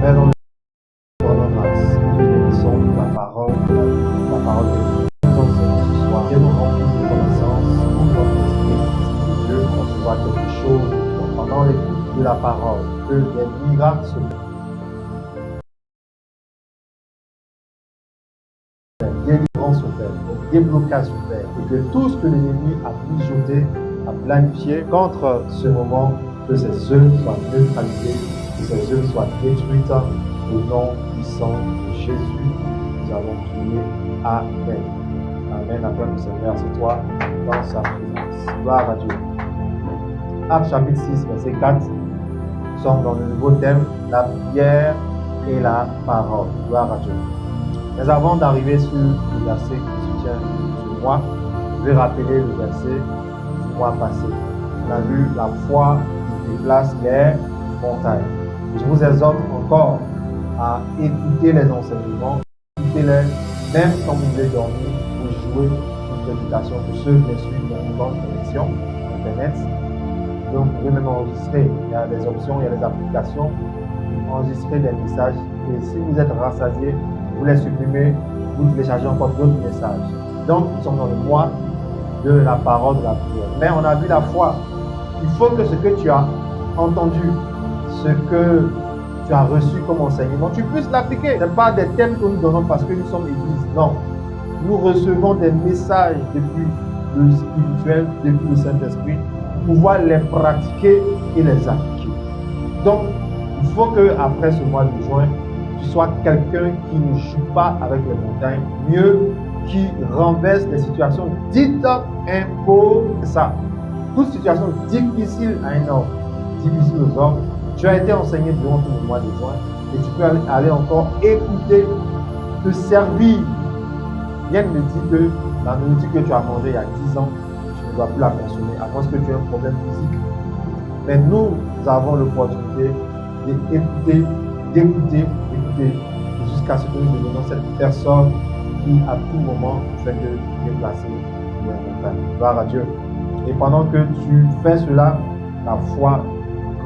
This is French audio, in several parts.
Mais dans le grâce, nous bénissons la parole de la vie, la parole de Dieu. Nous enseignons ce soir, viens nous remplir de connaissances, ouvre notre esprit, Dieu, qu'on se voit quelque chose pendant l'écoute de la parole, que des miracles se délivrance au Père, des déblocages au Père, et que tout ce que l'ennemi a mijoté, a planifié contre ce moment, que ces œuvres soient neutralisées, que ces œuvres soient détruites au nom puissant de Jésus. Nous avons prié. Amen. Amen. Après le Seigneur, c'est toi dans sa présence. Gloire à Dieu. Actes chapitre 6, verset 4. Nous sommes dans le nouveau thème, la prière et la parole. Gloire à Dieu. Mais avant d'arriver sur le verset qui se tient ce mois, je vais rappeler le verset du mois passé. On a vu la foi qui déplace les montagnes. Je vous exhorte encore à écouter les enseignements, écoutez-les, même quand vous voulez dormir, vous jouez une prédication pour ceux bien sûr qui ont une bonne connexion Internet. Donc vous pouvez même enregistrer. Il y a des options, il y a des applications, enregistrer des messages. Et si vous êtes rassasié, vous les supprimez, vous téléchargez encore d'autres messages. Donc, nous sommes dans le mois de la parole de la prière. Mais on a vu la foi. Il faut que ce que tu as entendu, ce que tu as reçu comme enseignement, tu puisses l'appliquer. Ce n'est pas des thèmes que nous donnons parce que nous sommes église. Non. Nous recevons des messages depuis le spirituel, depuis le Saint-Esprit, pour pouvoir les pratiquer et les appliquer. Donc, il faut qu'après ce mois de juin, tu sois quelqu'un qui ne joue pas avec les montagnes, mieux qui renverse les situations dites imposées. Ça. Toute situation difficile à un homme, difficile aux hommes, tu as été enseigné durant tout le mois de juin et tu peux aller encore écouter, te servir. Rien ne dit que la nourriture que tu as mangée il y a 10 ans, tu ne dois plus la consommer, à moins que tu aies un problème physique. Mais nous avons l'opportunité d'écouter, jusqu'à ce que nous devenons cette personne qui à tout moment fait que déplacer les montagnes. Gloire à Dieu. Et pendant que tu fais cela, la foi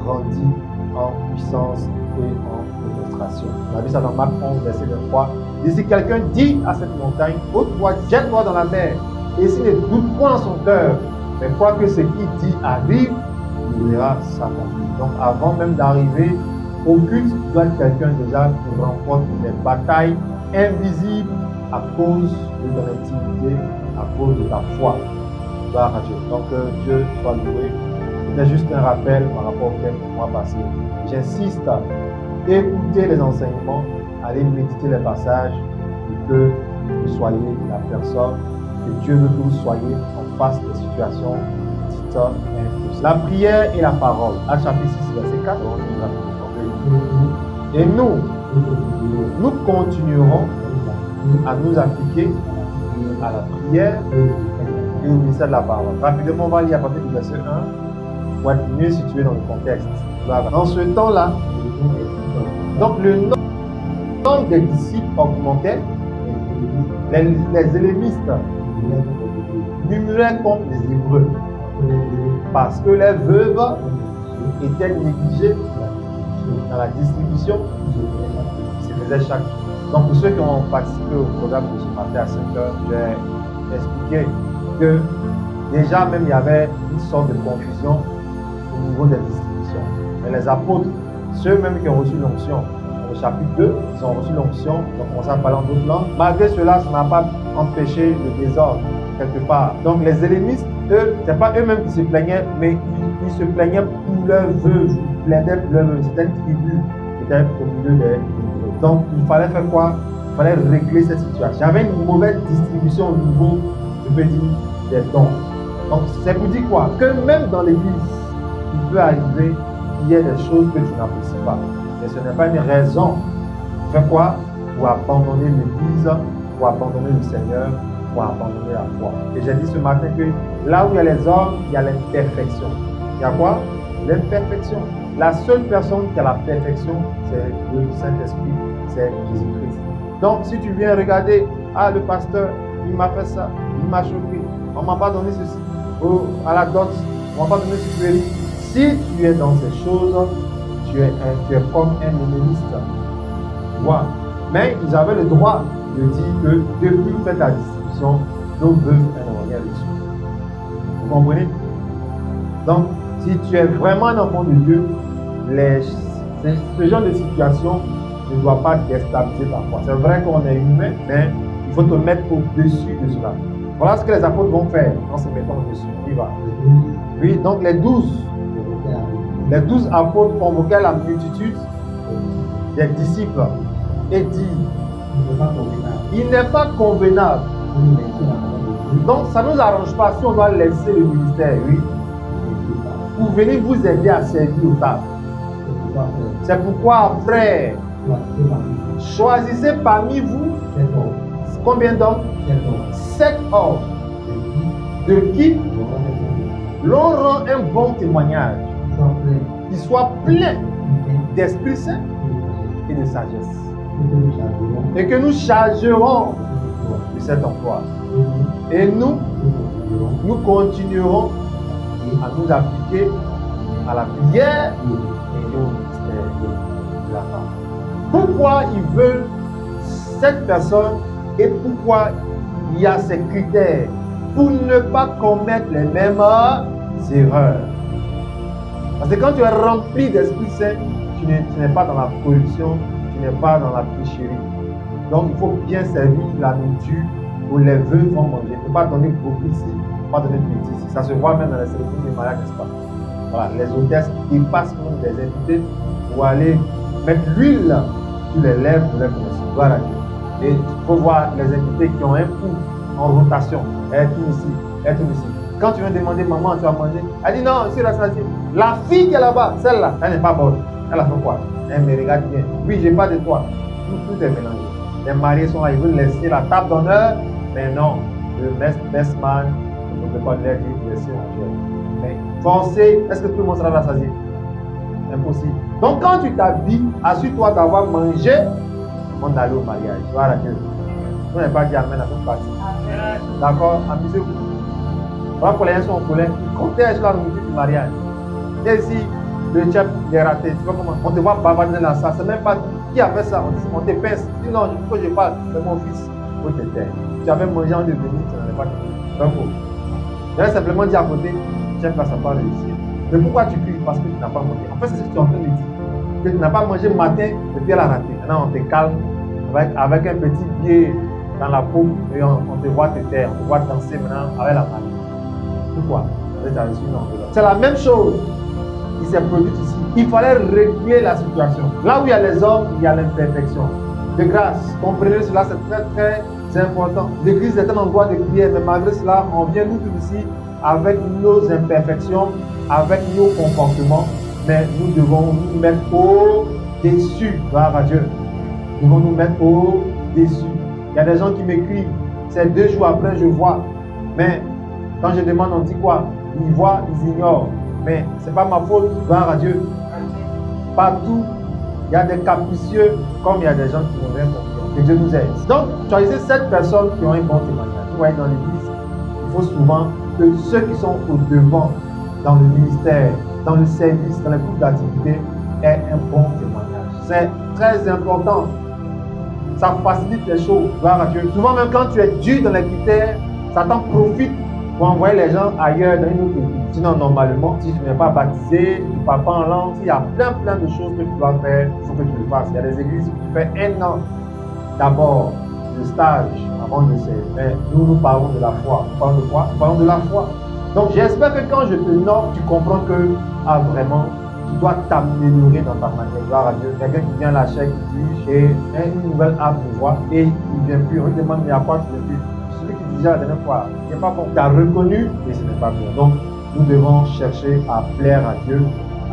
grandit en puissance et en démonstration. On a vu ça dans Marc 11, verset 23. Et si quelqu'un dit à cette montagne, ôte-toi, jette-toi dans la mer, et s'il ne doute point en son cœur, mais quoi que ce qu'il dit arrive, il verra ça. Donc avant même d'arriver au culte, tu dois être quelqu'un déjà qui remporte des batailles invisibles à cause de ton intimité, à cause de ta foi. Gloire à Dieu. Donc Dieu soit loué. C'était juste un rappel par rapport au thème du mois passé. J'insiste à écouter les enseignements, aller méditer les passages et que vous soyez la personne que Dieu veut que vous soyez en face des situations dites imposées. La prière et la parole. Actes chapitre 6, verset 4. Et nous continuerons à nous appliquer à la prière et au ministère de la parole. Rapidement, on va lire à partir du verset 1 pour être mieux situé dans le contexte. Dans ce temps-là, donc le nombre des disciples augmentait, les hellénistes murmuraient contre les Hébreux parce que les veuves étaient négligées dans la distribution, se faisait chaque jour. Donc pour ceux qui ont participé au programme de ce matin à 5 heures, j'ai expliqué que déjà même il y avait une sorte de confusion au niveau des distributions. Mais les apôtres, ceux même qui ont reçu l'onction, au chapitre 2, ils ont reçu l'onction, ils ont commencé à parler en d'autres langues. Malgré cela, ça n'a pas empêché le désordre quelque part. Donc les hellénistes, eux, ce n'est pas eux-mêmes qui se plaignaient, mais ils se plaignaient pour leurs vœux. Ils plaidaient pour leurs vœux. C'était une tribu qui était au milieu des Hébreux. Donc il fallait faire quoi? Il fallait régler cette situation. Il y avait une mauvaise distribution au niveau, je peux dire, des dons. Donc c'est pour dire quoi? Que même dans l'église, il peut arriver qu'il y ait des choses que tu n'apprécies pas. Mais ce n'est pas une raison. Faire quoi? Pour abandonner l'église, pour abandonner le Seigneur, pour abandonner la foi. Et j'ai dit ce matin que là où il y a les hommes, il y a l'imperfection. Il y a quoi? L'imperfection. La seule personne qui a la perfection, c'est le Saint-Esprit, c'est Jésus-Christ. Donc si tu viens regarder, ah le pasteur, il m'a fait ça, il m'a choqué, on ne m'a pas donné ceci, ou à la dot, on ne m'a pas donné ce. Si tu es dans ces choses, tu es comme un helléniste. voir. Mais ils avaient le droit de dire que depuis que vous faites la distribution, nos bœufs n'ont rien reçu. Vous comprenez? Donc, si tu es vraiment un enfant de Dieu, ce genre de situation ne doit pas déstabiliser ta foi. C'est vrai qu'on est humain, mais il faut te mettre au-dessus de cela. Voilà ce que les apôtres vont faire en se mettant au-dessus. Il va. Oui, donc les 12 apôtres convoquaient la multitude des disciples et dit, il n'est pas convenable. Donc ça ne nous arrange pas si on doit laisser le ministère, oui, pour venir vous aider à servir aux tables. C'est pourquoi, frère, choisissez parmi vous combien d'hommes? 7 hommes de qui l'on rend un bon témoignage, qui soit plein d'Esprit Saint et de sagesse, et que nous chargerons de cet emploi. Et nous continuerons à nous appliquer à la prière et au ministère de la femme. Pourquoi ils veulent cette personne et pourquoi il y a ces critères? Pour ne pas commettre les mêmes erreurs. Parce que quand tu es rempli d'Esprit Saint, tu n'es pas dans la corruption, tu n'es pas dans la tricherie. Donc il faut bien servir la nourriture où les vœux vont manger. Il ne faut pas donner beaucoup ici, il ne faut pas donner petit ici. Ça se voit même dans les cérémonies des mariages, n'est-ce pas? Voilà, les hôtesses dépassent même des invités pour aller mettre l'huile sur les lèvres de leurs connaissances. Gloire à Dieu. Et il faut voir les invités qui ont un coup en rotation. Elle tourne ici, elle tourne ici. Quand tu viens demander maman, tu vas manger, elle dit non, c'est rassasié. La fille qui est là-bas, celle-là, elle n'est pas bonne. Elle a fait quoi? Elle me regarde bien. Oui, j'ai pas de toi. Tout est mélangé. Les mariés sont là, ils veulent laisser la table d'honneur, mais non, le best man ne peut pas leur dire de laisser manger. Mais forcer, est-ce que tout le monde sera rassasié? Impossible. Donc quand tu t'habilles, assure-toi d'avoir mangé avant d'aller au mariage. Gloire à Dieu. Vous n'avez pas dit amen à cette partie. D'accord? Amusez-vous. Voilà pour les gens qui sont en colère. Ils comptaient sur la nourriture du mariage. Et si le chef est raté, tu vois comment? On te voit bavarder dans la salle. C'est même pas qui a fait ça. On te pince. Dis non, il faut que je parle. C'est mon fils. Il faut te taire. Tu avais mangé en devenir, tu n'avais pas compris. C'est faux. J'avais simplement dit à côté, le chef va savoir réussir. Mais pourquoi tu cries? Parce que tu n'as pas mangé. En fait, c'est ce que tu es en train de dire. Que tu n'as pas mangé le matin et puis elle a raté. Maintenant, on te calme avec un petit pied dans la peau et on te voit te taire, on te voit danser maintenant avec la famille. Pourquoi? C'est la même chose qui s'est produite ici. Il fallait régler la situation. Là où il y a les hommes, il y a l'imperfection. De grâce, comprenez cela, c'est très très important. L'église est un endroit de prière, mais malgré cela, on vient nous tous ici avec nos imperfections, avec nos comportements, mais nous devons nous mettre au-dessus. Gloire à Dieu. Nous devons nous mettre au-dessus. Il y a des gens qui m'écrivent, c'est 2 jours après, je vois. Mais quand je demande, on dit quoi? Ils voient, ils ignorent. Mais ce n'est pas ma faute, gloire à Dieu. Partout, il y a des capricieux, comme il y a des gens qui n'ont rien compris. Que Dieu nous aide. Donc, choisissez 7 personnes qui ont un bon témoignage. Vous voyez, dans l'église, il faut souvent que ceux qui sont au devant, dans le ministère, dans le service, dans les groupes d'activité, aient un bon témoignage. C'est très important. Ça facilite les choses, gloire à Dieu. Souvent, même quand tu es dur dans les critères, Satan profite pour envoyer les gens ailleurs dans une autre église. Sinon, normalement, si tu n'es pas baptisé, tu ne parles pas en langue, il y a plein de choses que tu dois faire, il faut que tu le fasses. Il y a des églises qui font 1 an d'abord de stage avant de servir. Mais nous parlons de la foi. Nous parlons de quoi? Nous parlons de la foi. Donc, j'espère que quand je te nomme, tu comprends que, vraiment, tu dois t'améliorer dans ta manière. Gloire à Dieu. Quelqu'un qui vient à la chair, qui dit, j'ai une nouvelle âme de voix et il ne vient plus. On lui demande, mais à quoi tu viens plus? Celui qui disait la dernière fois, il n'est pas bon. Tu as reconnu, mais ce n'est pas bien. Donc, nous devons chercher à plaire à Dieu,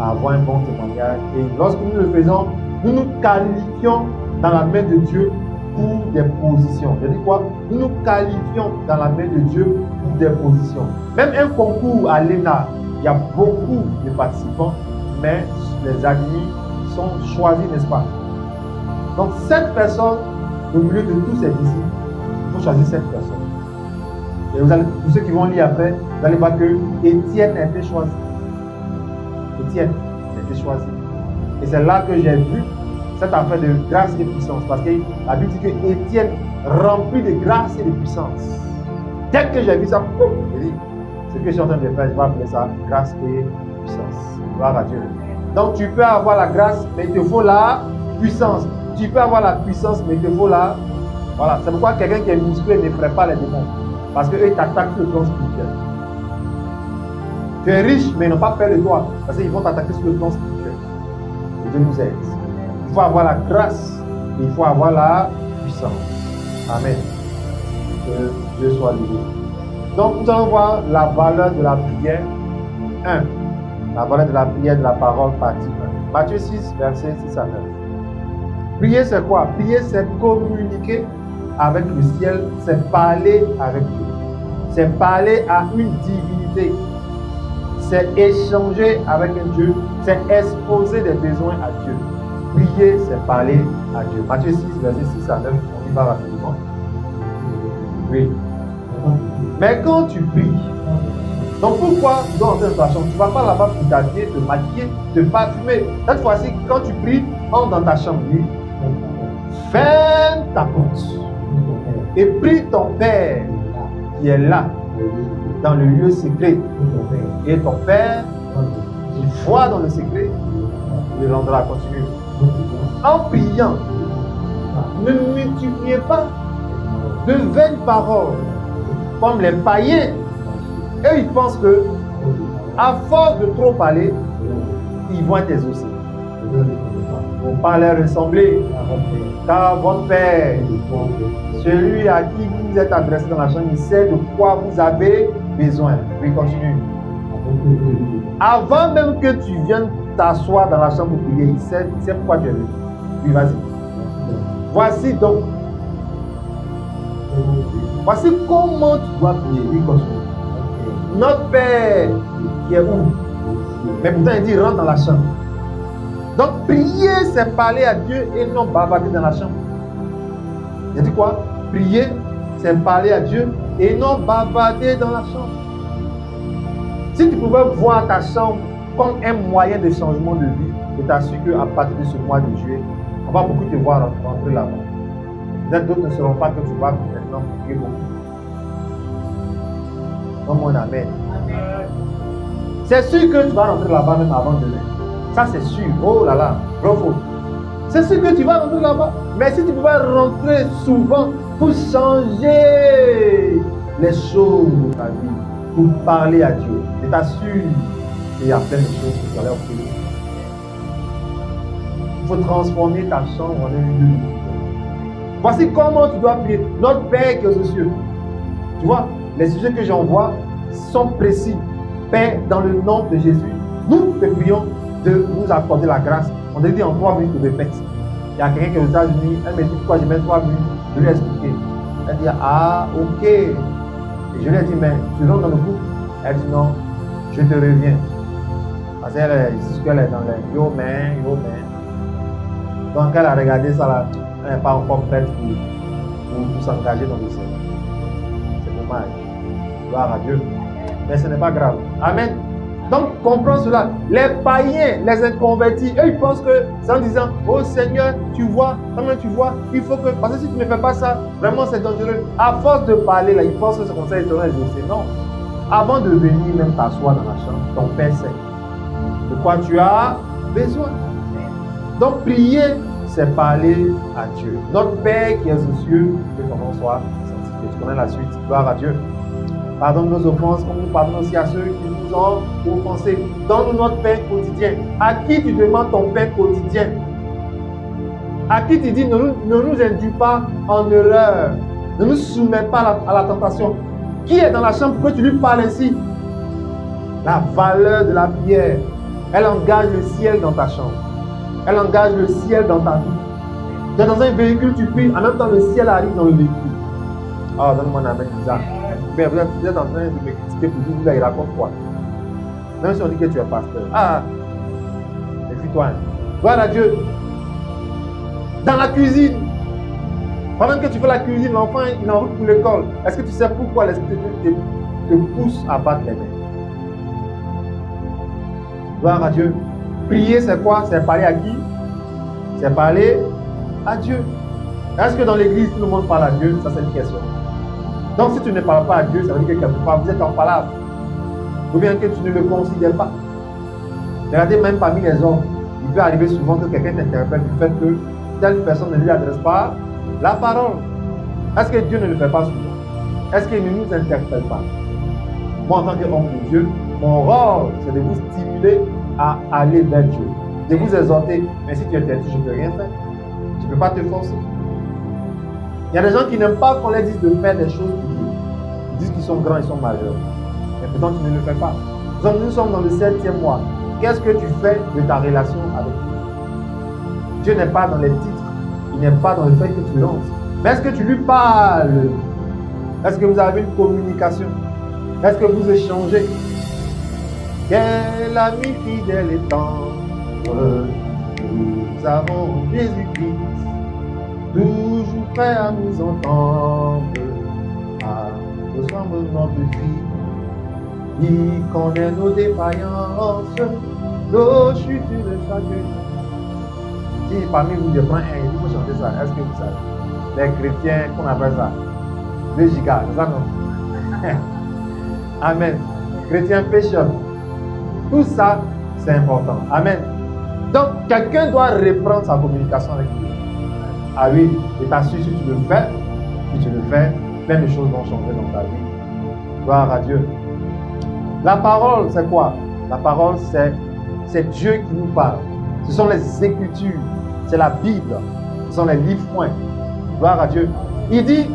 à avoir un bon témoignage. Et lorsque nous le faisons, nous nous qualifions dans la main de Dieu pour des positions. Je dis quoi? Nous nous qualifions dans la main de Dieu pour des positions. Même un concours à l'ENA, il y a beaucoup de participants, mais les admis sont choisis, n'est-ce pas? Donc, 7 personnes, au milieu de tous ces disciples, il faut choisir 7 personnes. Et vous allez, pour ceux qui vont lire après, vous allez voir que Étienne a été choisi. Étienne a été choisi. Et c'est là que j'ai vu cette affaire de grâce et de puissance. Parce que la Bible dit que Étienne rempli de grâce et de puissance. Dès que j'ai vu ça, j'ai dit, ce que je suis en train de faire, je vais appeler ça grâce et puissance. Gloire à Dieu. Donc tu peux avoir la grâce, mais il te faut la puissance. Tu peux avoir la puissance, mais il te faut la... Voilà, c'est pourquoi quelqu'un qui est musclé ne ferait pas les démons. Parce qu'eux, ils t'attaquent sur le plan spirituel. Tu es riche, mais ils n'ont pas peur de toi. Parce qu'ils vont t'attaquer sur le plan spirituel. Et Dieu nous aide. Il faut avoir la grâce, et il faut avoir la puissance. Amen. Que Dieu soit loué. Donc, nous allons voir la valeur de la prière. 1. La valeur de la prière de la parole, partie 1. Matthieu 6, versets 6 à 9. Prier, c'est quoi? Prier, c'est communiquer avec le ciel, c'est parler avec Dieu. C'est parler à une divinité. C'est échanger avec un Dieu. C'est exposer des besoins à Dieu. Prier, c'est parler à Dieu. Matthieu 6, versets 6 à 9, on y va rapidement. Oui. Mais quand tu pries, donc pourquoi tu dois entrer dans ta chambre? Tu ne vas pas là-bas pour t'habiller, te maquiller, te parfumer. Cette fois-ci, quand tu pries, entre dans ta chambre. Oui. Ferme ta porte et prie ton Père qui est là, dans le lieu secret. Et ton Père, qui voit dans le secret, il rendra. Continue. En priant, ne multipliez pas de vaines paroles comme les païens. Et ils pensent que, à force de trop parler, ils vont être exaucés. Il ne faut pas leur ressembler, car votre Père, celui à qui vous êtes adressé dans la chambre, il sait de quoi vous avez besoin. Oui, continue. Avant même que tu viennes t'asseoir dans la chambre pour prier, il sait pourquoi tu es venu. Oui, vas-y. Voici donc. Voici comment tu dois prier. Oui, continue. Notre Père qui est où? Mais pourtant il dit rentre dans la chambre. Donc prier c'est parler à Dieu et non bavarder dans la chambre. Il dit quoi? Prier c'est parler à Dieu et non bavarder dans la chambre. Si tu pouvais voir ta chambre comme un moyen de changement de vie, je t'assure qu'à partir de ce mois de juillet, on va beaucoup te voir rentrer là-bas. Peut-être d'autres ne sauront pas que tu vas maintenant prier beaucoup. Non, mon amen. C'est sûr que tu vas rentrer là-bas même avant demain. Ça, c'est sûr. Oh là là, bravo. C'est sûr que tu vas rentrer là-bas. Mais si tu pouvais rentrer souvent pour changer les choses de ta vie, pour parler à Dieu, je t'assure qu'il y a plein de choses que tu allais offrir. Il faut transformer ta chambre en un lieu de vie. Voici comment tu dois prier. Notre Père qui est aux cieux. Tu vois, les sujets que j'envoie sont précis. Père, dans le nom de Jésus, nous te prions de nous accorder la grâce. On te dit en 3 minutes de répète. Il y a quelqu'un qui est aux États-Unis, elle me dit pourquoi je mets 3 minutes. Je lui ai expliqué. Elle dit ah, ok. Et je lui ai dit, mais tu rentres dans le groupe? Elle dit non, je te reviens. Parce qu'elle est dans les yo man. Donc elle a regardé ça là. Elle n'est pas encore prête pour s'engager dans le Seigneur. C'est dommage. Gloire à Dieu. Mais ce n'est pas grave. Amen. Donc, comprends cela. Les païens, les inconvertis, eux, ils pensent que c'est en disant, oh Seigneur, tu vois, comment tu vois, il faut que, parce que si tu ne fais pas ça, vraiment c'est dangereux. À force de parler, là, ils pensent que c'est comme ça, ils seront exaucés. Non. Avant de venir même t'asseoir dans la chambre, ton Père sait de quoi tu as besoin. Donc, prier, c'est parler à Dieu. Notre Père qui est aux cieux, que ton nom soit sanctifié. Tu connais la suite. Gloire à Dieu. Pardonne nos offenses, comme nous pardonnons aussi à ceux qui nous ont offensés. Donne-nous notre pain quotidien. À qui tu demandes ton pain quotidien? À qui tu dis ne nous induis pas en erreur. Ne nous soumets pas à la tentation. Qui est dans la chambre pour que tu lui parles ainsi? La valeur de la prière, elle engage le ciel dans ta chambre. Elle engage le ciel dans ta vie. Tu es dans un véhicule, tu pries, en même temps le ciel arrive dans le véhicule. Oh, donne-moi un amen bizarre. Mais vous êtes en train de me critiquer pour dire qu'il raconte quoi? Même si on dit que tu es pasteur. Ah, méfie-toi. Gloire à Dieu. Dans la cuisine, pendant que tu fais la cuisine, l'enfant il est en route pour l'école. Est-ce que tu sais pourquoi l'Esprit de Dieu te pousse à battre les mains? Gloire à Dieu. Prier, c'est quoi? C'est parler à qui? c'est parler à Dieu. Est-ce que dans l'église, tout le monde parle à Dieu? Ça, c'est une question. Donc, si tu ne parles pas à Dieu, ça veut dire que quelque part, vous êtes en palabre. Ou bien que tu ne le considères pas. Regardez, même parmi les hommes, il peut arriver souvent que quelqu'un t'interpelle du fait que telle personne ne lui adresse pas la parole. Est-ce que Dieu ne le fait pas souvent? Est-ce qu'il ne nous interpelle pas? Moi, en tant qu'homme de Dieu, mon rôle, c'est de vous stimuler à aller vers Dieu. De vous exhorter. Mais si tu es têtu, je ne peux rien faire. Je ne peux pas te forcer. Il y a des gens qui n'aiment pas qu'on leur dise de faire des choses pour Dieu. Ils disent qu'ils sont grands, ils sont majeurs. Mais pourtant, tu ne le fais pas. Donc, nous sommes dans le 7e mois. Qu'est-ce que tu fais de ta relation avec Dieu? Dieu n'est pas dans les titres. Il n'est pas dans le fait que tu lances. Mais est-ce que tu lui parles? Est-ce que vous avez une communication? Est-ce que vous échangez? Quel ami fidèle et tendre, nous avons Jésus-Christ, toujours prêt à nous entendre, à ressembler notre cri. Il connaît nos défaillances, nos chutes de chacun. Si parmi vous, je prends il faut chanter ça. Est-ce que vous savez? Les chrétiens, qu'on appelle ça 2 gigas, c'est ça non? Amen. Chrétiens pécheurs. Tout ça, c'est important. Amen. Donc, quelqu'un doit reprendre sa communication avec Dieu. Ah oui, et t'assures si tu le fais, plein de choses vont changer dans ta vie. Gloire à Dieu. La parole, c'est quoi? La parole, c'est Dieu qui nous parle. Ce sont les Écritures, c'est la Bible, ce sont les livres points. Gloire à Dieu. Il dit,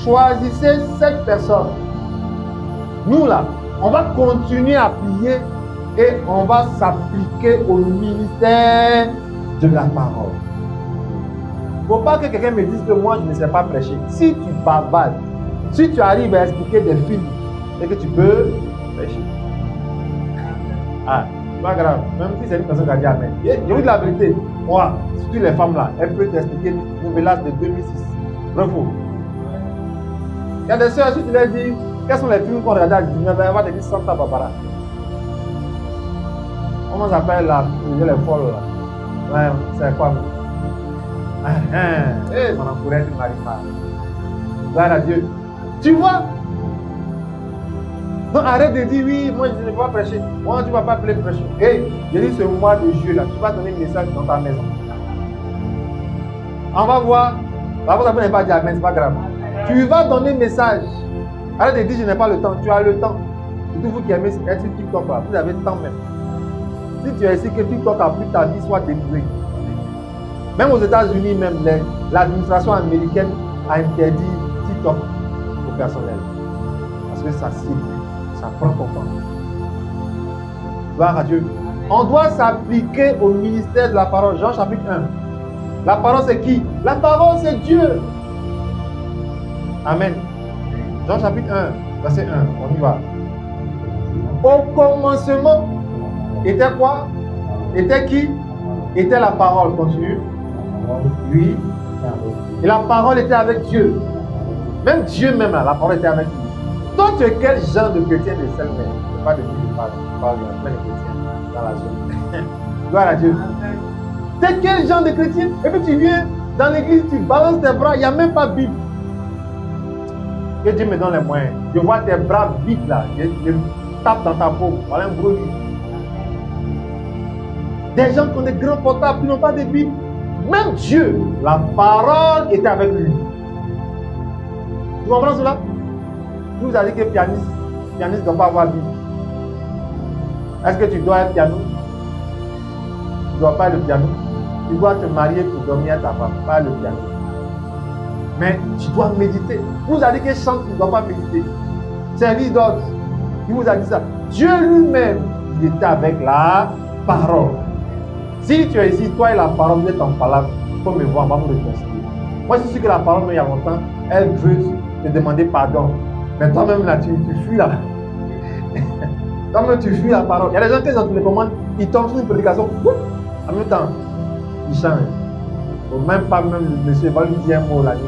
choisissez 7 personnes. Nous là, on va continuer à prier et on va s'appliquer au ministère de la parole. Il ne faut pas que quelqu'un me dise que moi je ne sais pas prêcher. Si tu bavardes, si tu arrives à expliquer des films et que tu peux prêcher. Ah, pas grave. Même si c'est une personne qui a dit Amen. Je vous dis la vérité. Moi, surtout les femmes là, elles peuvent t'expliquer Novelas de 2006. Bravo. Il y a des soeurs, si tu leur dis quels sont les films qu'on regarde à 19 ans, elle va te dire Santa Barbara. Comment ça s'appelle là? Les folles là. Ouais, c'est quoi? Eh, mon entourage, tu m'arrives pas. Gloire à Dieu. Tu vois? Donc arrête de dire oui, moi je ne vais pas prêcher. Moi tu ne vas pas prêcher. Hey, je dis ce mois de Dieu là, tu vas donner un message dans ta maison. On va voir. La voix n'est pas dit Amen, c'est pas grave. Tu vas donner un message. Arrête de dire je n'ai pas le temps. Tu as le temps. Surtout vous qui aimez être sur TikTok là, vous avez le temps même. Si tu es ici que TikTok a pris ta vie soit délivrée. Même aux États-Unis, même l'administration américaine a interdit TikTok au personnel. Parce que ça cible, ça prend ton temps. Gloire à Dieu. On doit s'appliquer au ministère de la parole. Jean chapitre 1. La parole c'est qui? La parole c'est Dieu. Amen. Jean chapitre 1, verset 1. On y va. Au commencement, était quoi? Était qui? Était la parole. Continue. Oui. Et la parole était avec Dieu. Même Dieu même là, la parole était avec lui. Toi, tu es quel genre de chrétien de celle-là? Je ne sais pas de qui je parle. Je parle de plein de chrétiens dans la zone. Gloire à Dieu. Tu es quel genre de chrétien? Et puis tu viens dans l'église, tu balances tes bras, il n'y a même pas de Bible. Que Dieu me donne les moyens. Je vois tes bras vides là. Je tape dans ta peau. Voilà un gros livre. Des gens qui ont des grands portables, qui n'ont pas de Bible. Même Dieu, la parole était avec lui. Tu comprends cela? Vous avez dit que pianiste ne doit pas avoir Bible. Est-ce que tu dois être piano? Tu ne dois pas être le piano. Tu dois te marier pour dormir à ta femme, pas le piano. Mais tu dois méditer. Vous avez dit que chante, tu ne dois pas méditer. Service d'autres. Il vous a dit ça. Dieu lui-même, il était avec la parole. Si tu es ici, toi et la parole, vous êtes en palabre, il faut me voir, on va vous réconcilier. Moi, je suis sûr que la parole, il y a longtemps, elle veut te demander pardon. Mais toi-même, là, tu fuis là. Toi-même, tu fuis la parole. Il y a des gens qui sont dans les commandes, ils tombent sur une prédication, en même temps, ils changent. Il ne faut même pas, même le monsieur va lui dire un mot la nuit.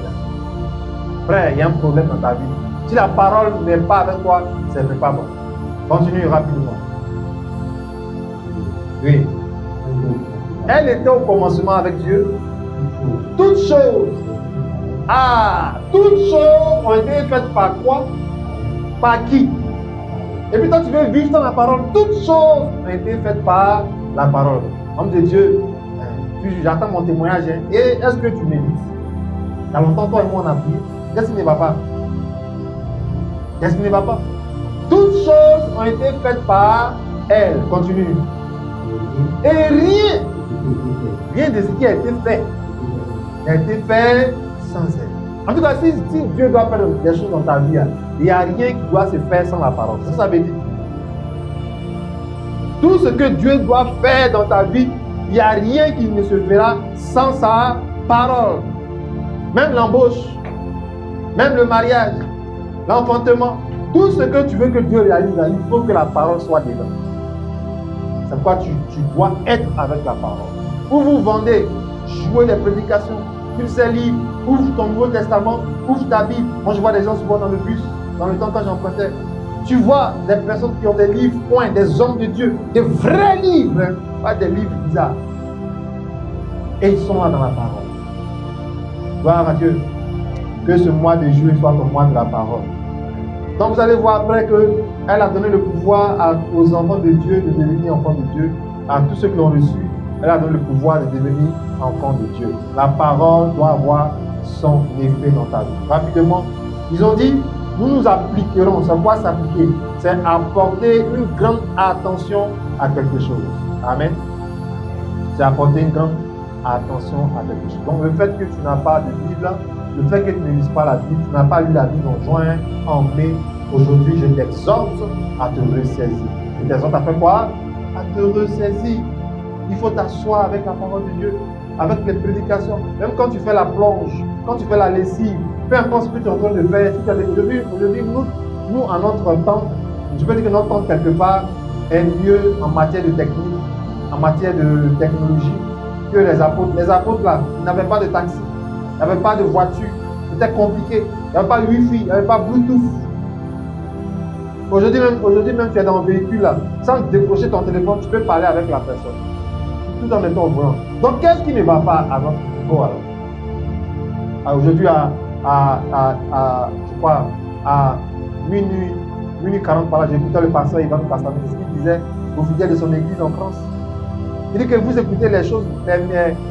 Frère, il y a un problème dans ta vie. Si la parole n'est pas avec toi, ce n'est pas bon. Continue rapidement. Oui. Elle était au commencement avec Dieu. Toutes choses. Toutes choses ont été faites par quoi? Par qui? Et puis toi, tu veux vivre dans la parole. Toutes choses ont été faites par la parole. Homme de Dieu, j'attends mon témoignage. Et est-ce que tu médites? Il y a longtemps, toi et moi, on a prié. Qu'est-ce qui ne va pas? Qu'est-ce qui ne va pas? Toutes choses ont été faites par elle. Continue. Et rien de ce qui a été fait n'a été fait sans elle. En tout cas, si Dieu doit faire des choses dans ta vie, il n'y a rien qui doit se faire sans la parole. C'est ça veut dire. Tout ce que Dieu doit faire dans ta vie, il n'y a rien qui ne se fera sans sa parole. Même l'embauche, même le mariage, l'enfantement, tout ce que tu veux que Dieu réalise, il faut que la parole soit dedans. C'est pourquoi tu dois être avec la parole. Où vous vendez, jouez les prédications, tu sais lire, ouvre ton Nouveau Testament, ouvre ta Bible. Moi je vois des gens souvent dans le bus, dans le temps quand j'empruntais. Tu vois des personnes qui ont des livres, des hommes de Dieu, des vrais livres, hein, pas des livres bizarres. Et ils sont là dans la parole. Gloire à Dieu. Que ce mois de juillet soit ton mois de la parole. Donc vous allez voir après qu'elle a donné le pouvoir aux enfants de Dieu de devenir enfants de Dieu. À tous ceux qui l'ont reçu, elle a donné le pouvoir de devenir enfants de Dieu. La parole doit avoir son effet dans ta vie. Rapidement, ils ont dit, nous nous appliquerons. C'est quoi s'appliquer? C'est apporter une grande attention à quelque chose. Amen. C'est apporter une grande attention à quelque chose. Donc le fait que tu n'as pas de Bible, le fait que tu ne lises pas la Bible, tu n'as pas lu la Bible en juin, en mai, aujourd'hui je t'exhorte à te ressaisir. Je t'exhorte à faire quoi? À te ressaisir. Il faut t'asseoir avec la parole de Dieu, avec les prédications. Même quand tu fais la plonge, quand tu fais la lessive, peu importe ce que tu es en train de faire. Aujourd'hui, nous, en notre temps, je peux dire que notre temps, quelque part, est mieux en matière de technique, en matière de technologie, que les apôtres. Les apôtres, là, ils n'avaient pas de taxi, ils n'avaient pas de voiture. C'était compliqué. Il n'y avait pas de Wi-Fi, il n'y avait pas Bluetooth. Aujourd'hui même, tu es dans un véhicule, là, sans décrocher ton téléphone, tu peux parler avec la personne. Tout en étant au volant. Donc, qu'est-ce qui ne va pas à notre niveau alors? Aujourd'hui, je crois, à minuit 40 par là, j'écoutais le pasteur Ivan Pastamé, ce qu'il disait aux fidèles de son église en France. Il dit que vous écoutez les choses,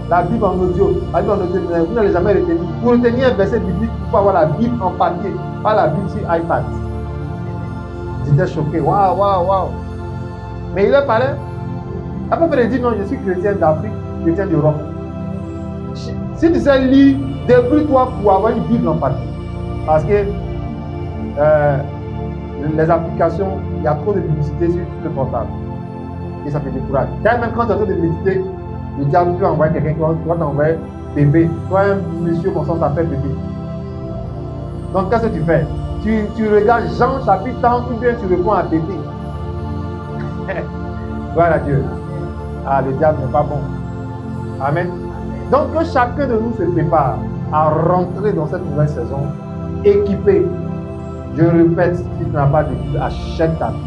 la Bible en audio, vous n'allez jamais retenir. Vous retenez un verset biblique, il faut avoir la Bible en papier, pas la Bible sur iPad. J'étais choqué, waouh. Mais il a parlé. Après, il dit non, je suis chrétien d'Afrique, chrétien d'Europe. Si tu sais lire, débrouille-toi pour avoir une Bible en papier. Parce que les applications, il y a trop de publicité sur le portable. Et ça te décourage. Même quand tu es en train de méditer, le diable peut envoyer quelqu'un qui va t'envoyer bébé. Toi, un monsieur comme ça t'appelle bébé. Donc, qu'est-ce que tu fais? Tu regardes Jean chapitre 1 ou bien tu réponds à bébé. Voilà Dieu. Le diable n'est pas bon. Amen. Donc que chacun de nous se prépare à rentrer dans cette nouvelle saison équipé. Je répète, si tu n'as pas de Bible, achète ta Bible.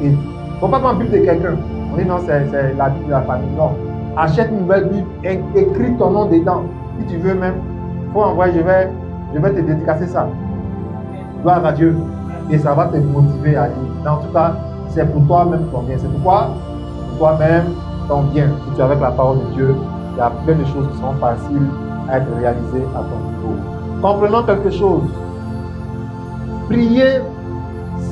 Il ne faut pas prendre la Bible de quelqu'un. On dit non, c'est la Bible de la famille. Non. Achète une nouvelle Bible, écris ton nom dedans. Si tu veux même, il faut envoyer, je vais te dédicacer ça. Gloire à Dieu. Et ça va te motiver à lire. Mais en tout cas, c'est pour toi-même ton bien. C'est pourquoi toi-même ton bien. Si tu es avec la parole de Dieu, il y a plein de choses qui sont faciles à être réalisées à ton niveau. Comprenons quelque chose. Prier,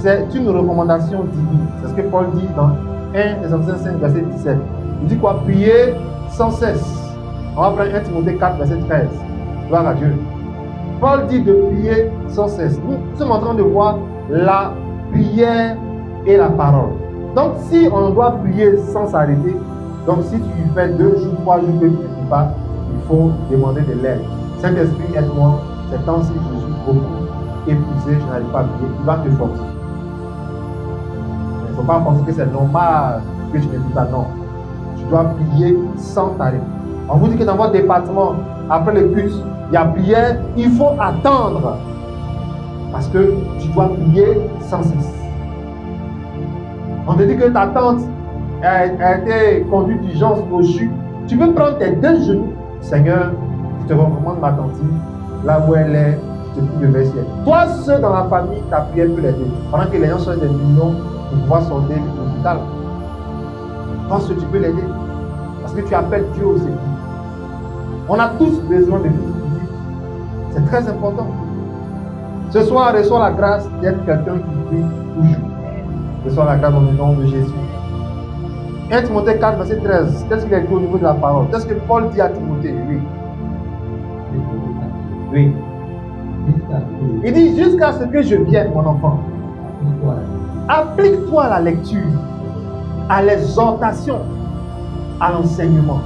c'est une recommandation divine. C'est ce que Paul dit dans 1 Thessaloniciens 5, verset 17. Il dit quoi? Prier sans cesse. On va prendre 1 Timothée 4, verset 13. Gloire à Dieu. Paul dit de prier sans cesse. Nous sommes en train de voir la prière et la parole. Donc, si on doit prier sans s'arrêter, donc si tu fais 2 jours, 3 jours que tu ne pries pas, il faut demander de l'aide. Saint-Esprit, aide-moi. Ces temps-ci, je suis beaucoup épuisé, je n'arrive pas à prier. Il va te forcer. Il ne faut pas penser que c'est normal que tu ne pries pas. Non. Tu dois prier sans t'arrêter. On vous dit que dans votre département, après le culte, il y a prière, il faut attendre. Parce que tu dois prier sans cesse. On te dit que ta tante a été conduite d'urgence au CHU Tu peux prendre tes deux genoux. Seigneur, je te recommande ma tante, là où elle est, je te prie de verser. Toi, seul dans la famille, ta prière peut l'aider. Pendant que les gens cherchent des millions pour pouvoir sortir de l'hôpital. Toi, seul, tu peux l'aider. Parce que tu appelles Dieu au secours. On a tous besoin de vie. C'est très important. Ce soir, reçois la grâce d'être quelqu'un qui prie toujours. Reçois la grâce dans le nom de Jésus. 1 Timothée 4, verset 13. Qu'est-ce qu'il a dit au niveau de la parole? Qu'est-ce que Paul dit à Timothée? Oui. Il dit, jusqu'à ce que je vienne, mon enfant, applique-toi à la lecture, à l'exhortation, à l'enseignement.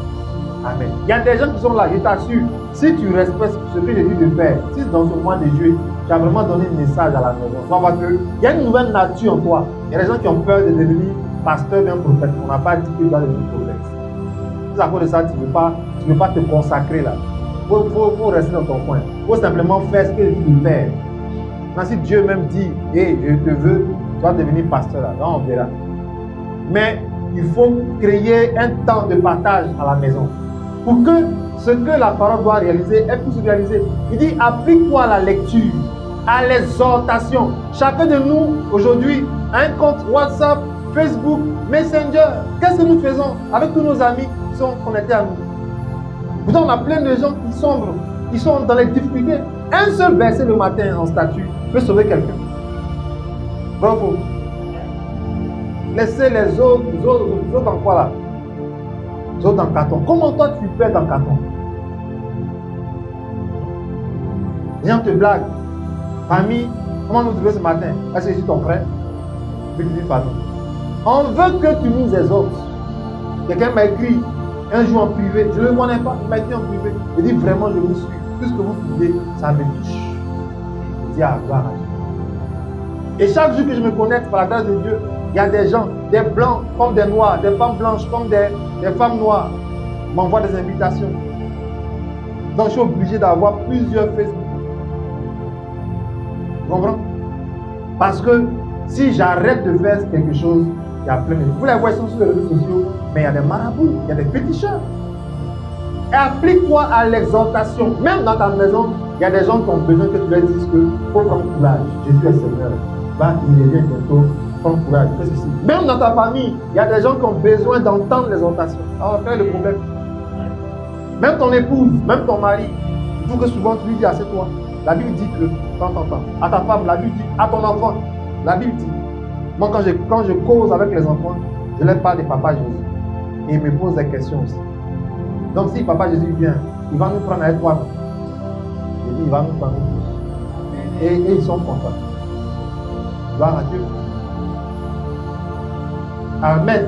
Amen. Il y a des gens qui sont là, je t'assure, si tu respectes ce que j'ai dit de faire, si dans ce mois de juillet, tu as vraiment donné un message à la maison, tu vas voir qu'il y a une nouvelle nature en toi. Il y a des gens qui ont peur de devenir pasteur d'un prophète. On n'a pas dit que tu dois devenir prophète. C'est à cause de ça, tu ne veux pas te consacrer là. Il faut rester dans ton coin. Il faut simplement faire ce que tu veux faire. Maintenant, si Dieu même dit, hey, je te veux, tu vas devenir pasteur là, on verra. Mais il faut créer un temps de partage à la maison. Pour que ce que la parole doit réaliser, elle puisse réaliser. Il dit, applique-toi à la lecture, à l'exhortation. Chacun de nous, aujourd'hui, a un compte WhatsApp, Facebook, Messenger. Qu'est-ce que nous faisons avec tous nos amis qui sont connectés à nous? Pourtant, on a plein de gens qui sombrent, qui sont dans les difficultés. Un seul verset le matin en statut peut sauver quelqu'un. Bravo. Laissez les autres en quoi là? Les autres en carton. Comment toi tu peux être en carton? Les gens te blaguent. Famille, comment nous trouver ce matin? Est-ce que je suis ton frère? Je te dis pardon. On veut que tu nous exhortes. Quelqu'un m'a écrit un jour en privé, je ne le connais pas, il m'a écrit en privé. Il dit vraiment, je vous suis. Tout ce que vous pouvez, ça me touche. Je dis à gloire à Dieu. Et chaque jour que je me connecte par la grâce de Dieu, il y a des gens, des blancs comme des noirs, des femmes blanches comme des femmes noires, m'envoient des invitations. Donc je suis obligé d'avoir plusieurs Facebook. Vous comprenez? Parce que si j'arrête de faire quelque chose, il y a plein de... Vous les voyez sur les réseaux sociaux, mais il y a des marabouts, il y a des féticheurs. Et applique-toi à l'exhortation. Même dans ta maison, il y a des gens qui ont besoin que tu leur dises qu'il faut prendre courage. Jésus est Seigneur. Là, il revient bientôt. Prends courage. Fais ceci. Même dans ta famille, il y a des gens qui ont besoin d'entendre l'exhortation. Alors, quel est le problème? Même ton épouse, même ton mari, il faut que souvent tu lui dis assez toi. La Bible dit que, quand t'entends, à ta femme, la Bible dit, à ton enfant, la Bible dit. Moi, quand je cause avec les enfants, je leur parle de Papa Jésus. Et ils me posent des questions aussi. Donc, si Papa Jésus vient, il va nous prendre avec toi. Je dis, il va nous prendre. Et ils sont contents. Gloire à Dieu. Amen.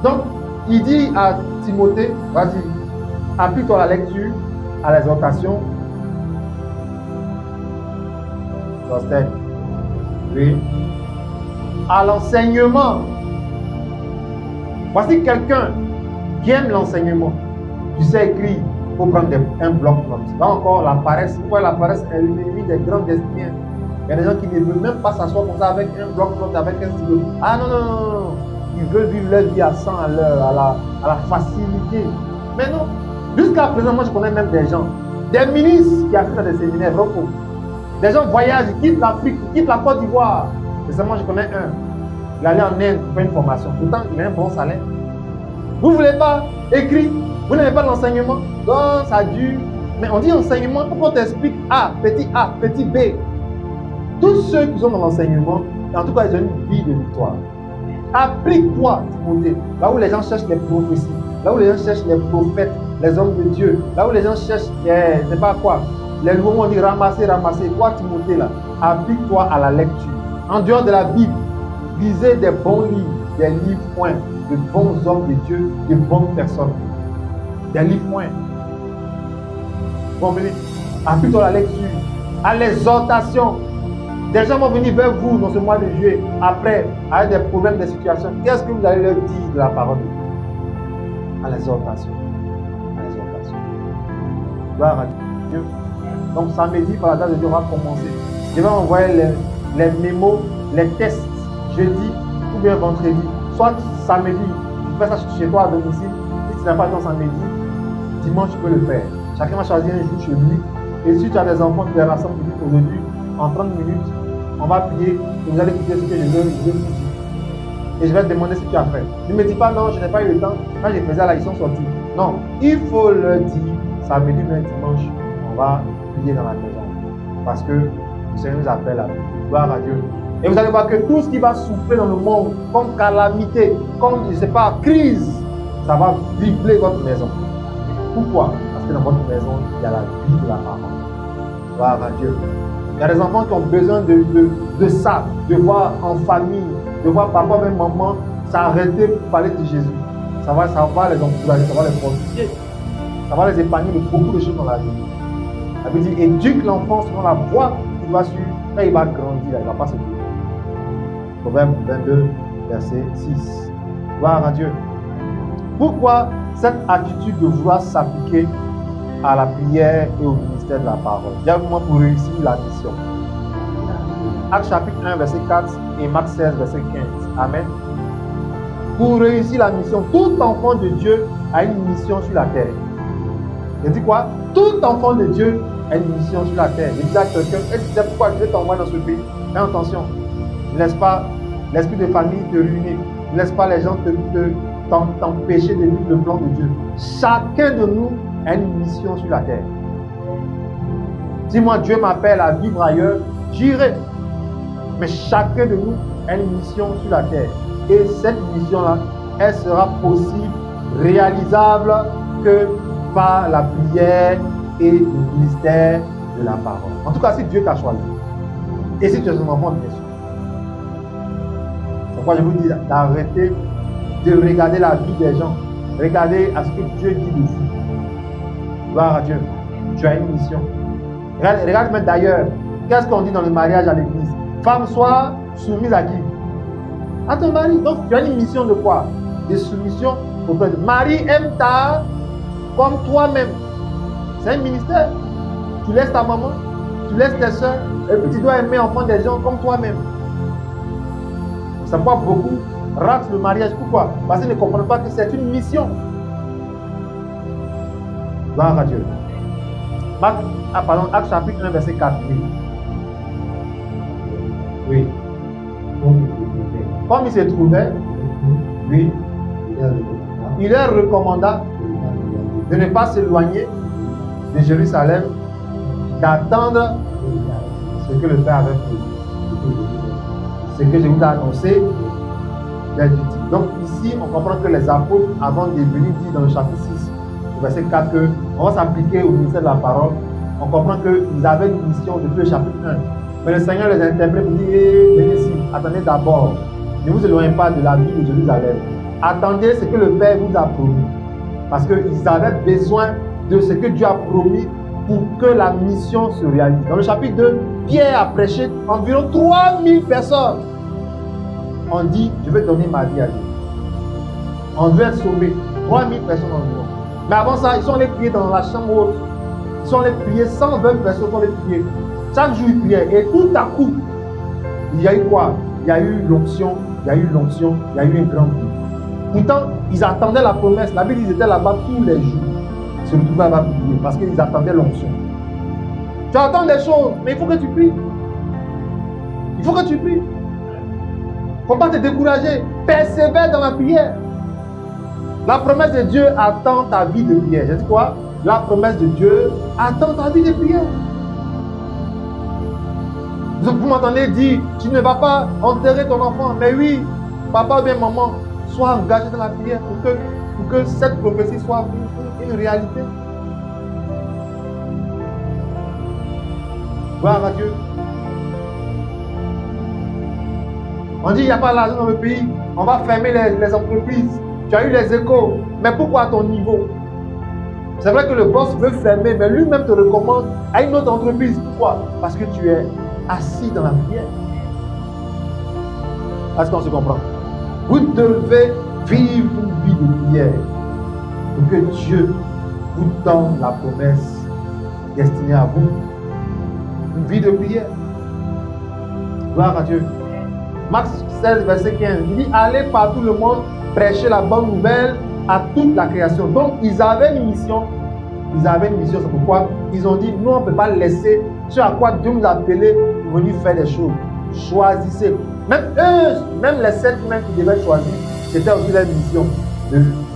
Donc, il dit à Timothée, vas-y, applique-toi à la lecture, à l'exhortation. Oui. À l'enseignement. Voici quelqu'un qui aime l'enseignement. Tu sais écrire, il faut prendre un bloc-notes. Là encore, la paresse. Pourquoi la paresse est l'ennemi des grands destiniens? Il y a des gens qui ne veulent même pas s'asseoir comme ça avec un bloc-notes, avec un stylo. Ah non, non, non, non. Ils veulent vivre leur vie à 100 à l'heure, à la facilité. Mais non. Jusqu'à présent, moi je connais même des gens, des ministres qui arrivent dans des séminaires, beaucoup. Des gens voyagent, ils quittent l'Afrique, ils quittent la Côte d'Ivoire. Récemment, je connais un. Il allait en Inde pour faire une formation. Pourtant, il a un bon salaire. Vous ne voulez pas écrire, vous n'avez pas l'enseignement. Donc, ça dure. Mais on dit enseignement, pourquoi on t'explique A, petit B. Tous ceux qui sont dans l'enseignement, en tout cas, ils ont une vie de victoire. Applique-toi, Timothée, là où les gens cherchent les prophéties, là où les gens cherchent les prophètes, les hommes de Dieu, là où les gens cherchent, je ne sais pas quoi, les nouveaux on dit ramasser. Toi, Timothée, là, applique-toi à la lecture. En dehors de la Bible, lisez des bons livres, des livres points, de bons hommes de Dieu, de bonnes personnes. Des livres points. Comprenez? Applique-toi à la lecture, à l'exhortation. Des gens vont venir vers vous dans ce mois de juillet, après, avec des problèmes, des situations. Qu'est-ce que vous allez leur dire de la parole de Dieu? À l'exhortation. À l'exhortation. Gloire à Dieu. Donc, samedi, par la grâce de Dieu, on va commencer. Je vais envoyer les mémos, les tests, jeudi ou bien vendredi. Soit samedi, tu fais ça chez toi à domicile. tu n'as pas le temps samedi, dimanche tu peux le faire. Chacun va choisir un jour chez lui. Et si tu as des enfants, tu les rassembles aujourd'hui, en 30 minutes, on va prier et vous allez écouter ce que je veux vous dire. Et je vais te demander ce que tu as fait. Ne me dis pas non, je n'ai pas eu le temps. Quand je faisais là, ils sont sortis. Non, il faut le dire. Samedi, même dimanche, on va prier dans la maison. Parce que le Seigneur nous appelle à prier. Gloire à Dieu. Et vous allez voir que tout ce qui va souffler dans le monde, comme calamité, comme, je ne sais pas, crise, ça va vibrer votre maison. Pourquoi? Parce que dans votre maison, il y a la vie de la parole. Gloire à Dieu. Il y a des enfants qui ont besoin de ça, de voir en famille, de voir papa même maman s'arrêter pour parler de Jésus. Ça va les encourager, ça va les fortifier. Ça va les épargner de beaucoup de choses dans la vie. Ça veut dire, éduque l'enfant selon la voie qu'il doit suivre. Quand il va grandir, il ne va pas se dévier. Proverbe 22, verset 6. Gloire à Dieu. Pourquoi cette attitude de vouloir s'appliquer à la prière et au ministère de la parole? Dites-moi pour réussir la mission. Actes chapitre 1, verset 4 et Marc 16, verset 15. Amen. Pour réussir la mission, tout enfant de Dieu a une mission sur la terre. Je dis quoi? Tout enfant de Dieu a une mission sur la terre. Je dis à quelqu'un, est-ce que c'est pourquoi Dieu t'envoie dans ce pays? Fais attention. Ne laisse pas l'esprit de famille te ruiner. Ne laisse pas les gens t'empêcher de vivre le plan de Dieu. Chacun de nous a une mission sur la terre. Si moi Dieu m'appelle à vivre ailleurs, j'irai. Mais chacun de nous a une mission sur la terre. Et cette mission-là, elle sera possible, réalisable que par la prière et le ministère de la parole. En tout cas, si Dieu t'a choisi. Et si tu es un enfant, bien sûr. C'est pourquoi je vous dis d'arrêter de regarder la vie des gens. Regardez à ce que Dieu dit de vous. Gloire à Dieu. Tu as une mission. Regarde même d'ailleurs, qu'est-ce qu'on dit dans le mariage à l'église? Femme, sois soumise à qui? À ton mari. Donc tu as une mission de quoi? De soumission auprès de Marie. Aime ta comme toi-même. C'est un ministère. Tu laisses ta maman, tu laisses tes soeurs, et puis tu dois aimer enfant des gens comme toi-même. Ça pourquoi beaucoup ratent le mariage. Pourquoi? Parce qu'ils ne comprennent pas que c'est une mission. Gloire à Dieu. Actes chapitre 1, verset 4. Oui. Comme il se trouvait, oui, il leur recommanda de ne pas s'éloigner de Jérusalem, d'attendre ce que le Père avait prévu. Ce que je vous ai annoncé, donc ici, on comprend que les apôtres, avant de venir dire dans le chapitre 6, verset 4, qu'on va s'appliquer au ministère de la parole, on comprend qu'ils avaient une mission depuis le chapitre 1. Mais le Seigneur les interprète pour dire, venez ici, attendez d'abord. Ne vous éloignez pas de la ville de Jérusalem. Attendez ce que le Père vous a promis. Parce qu'ils avaient besoin de ce que Dieu a promis pour que la mission se réalise. Dans le chapitre 2, Pierre a prêché environ 3000 personnes. On dit, je vais donner ma vie à Dieu. On veut être sauvé. 3000 personnes environ. Mais avant ça, ils sont allés prier dans la chambre haute. Ils sont allés prier, 120 personnes sont allées prier. Chaque jour, ils priaient. Et tout à coup, il y a eu quoi? Il y a eu l'onction, il y a eu l'onction, il y a eu un grand bruit. Pourtant, ils attendaient la promesse. La Bible, ils étaient là-bas tous les jours. Ils se retrouvaient là-bas prier parce qu'ils attendaient l'onction. Tu attends des choses, mais il faut que tu pries. Il faut que tu pries. Il ne faut pas te décourager. Persévère dans la prière. La promesse de Dieu attend ta vie de prière. J'ai dit quoi? La promesse de Dieu attend ta vie de prière. Vous m'entendez dire, tu ne vas pas enterrer ton enfant. Mais oui, papa ou bien maman, sois engagé dans la prière pour que cette prophétie soit une réalité. Gloire à Dieu. On dit, il n'y a pas l'argent dans le pays, on va fermer les entreprises. Tu as eu les échos, mais pourquoi à ton niveau? C'est vrai que le boss veut fermer, mais lui-même te recommande à une autre entreprise. Pourquoi? Parce que tu es assis dans la prière. Est-ce qu'on se comprend? Vous devez vivre une vie de prière pour que Dieu vous donne la promesse destinée à vous. Une vie de prière. Gloire à Dieu. Marc 16, verset 15. Il dit, allez par tout le monde, prêchez la bonne nouvelle à toute la création. Donc, ils avaient une mission. C'est pourquoi ils ont dit, nous, on ne peut pas laisser ce à quoi Dieu nous a appelés pour venir faire des choses. Choisissez. Même eux, même les 7 humains qui devaient choisir, c'était aussi leur mission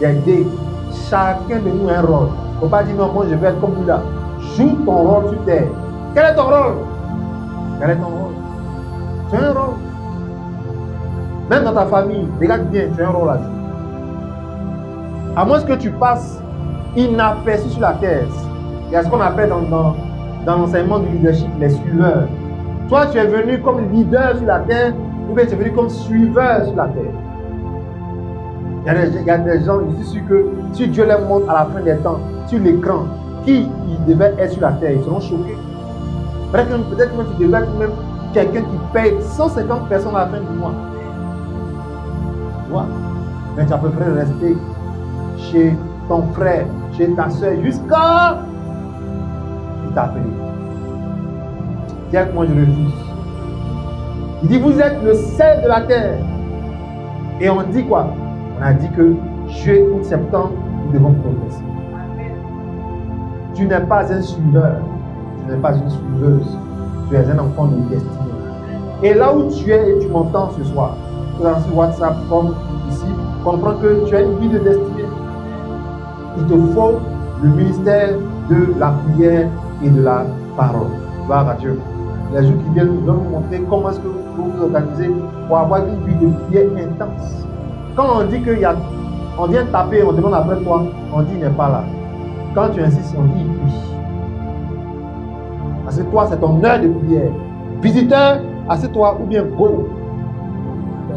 d'aider chacun de nous un rôle. Il ne faut pas dire, non, moi, je vais être comme lui là. Joue ton rôle sur terre. Quel est ton rôle? Quel est ton rôle? Tu as un rôle. Même dans ta famille, regarde bien, tu as un rôle à jouer. À moins que tu passes inaperçu sur la terre. Il y a ce qu'on appelle dans l'enseignement du leadership les suiveurs. Toi, tu es venu comme leader sur la terre, ou bien tu es venu comme suiveur sur la terre. Il y a des gens, je suis sûr que si Dieu les montre à la fin des temps, sur l'écran, qui ils devaient être sur la terre, ils seront choqués. Peut-être que tu devais être même quelqu'un qui paye 150 personnes à la fin du mois. Ouais. Mais tu as préféré rester chez ton frère, chez ta soeur, jusqu'à il t'a appelé. Dis avec moi, je refuse. Il dit, vous êtes le sel de la terre. Et on dit quoi? On a dit que juillet, août, septembre, nous devons progresser. Tu n'es pas un suiveur, tu n'es pas une suiveuse, tu es un enfant de destinée. Et là où tu es et tu m'entends ce soir, sur WhatsApp comme ici, comprends que tu as une vie de destinée. Il te faut le ministère de la prière et de la parole. Gloire à Dieu. Les jours qui viennent, nous allons vous montrer comment est-ce que vous pouvez vous organiser pour avoir une vie de prière intense. Quand on dit on vient taper, on demande après toi, on dit il n'est pas là. Quand tu insistes, on dit oui. Assieds-toi, c'est ton heure de prière. Visiteur, assieds-toi ou bien go.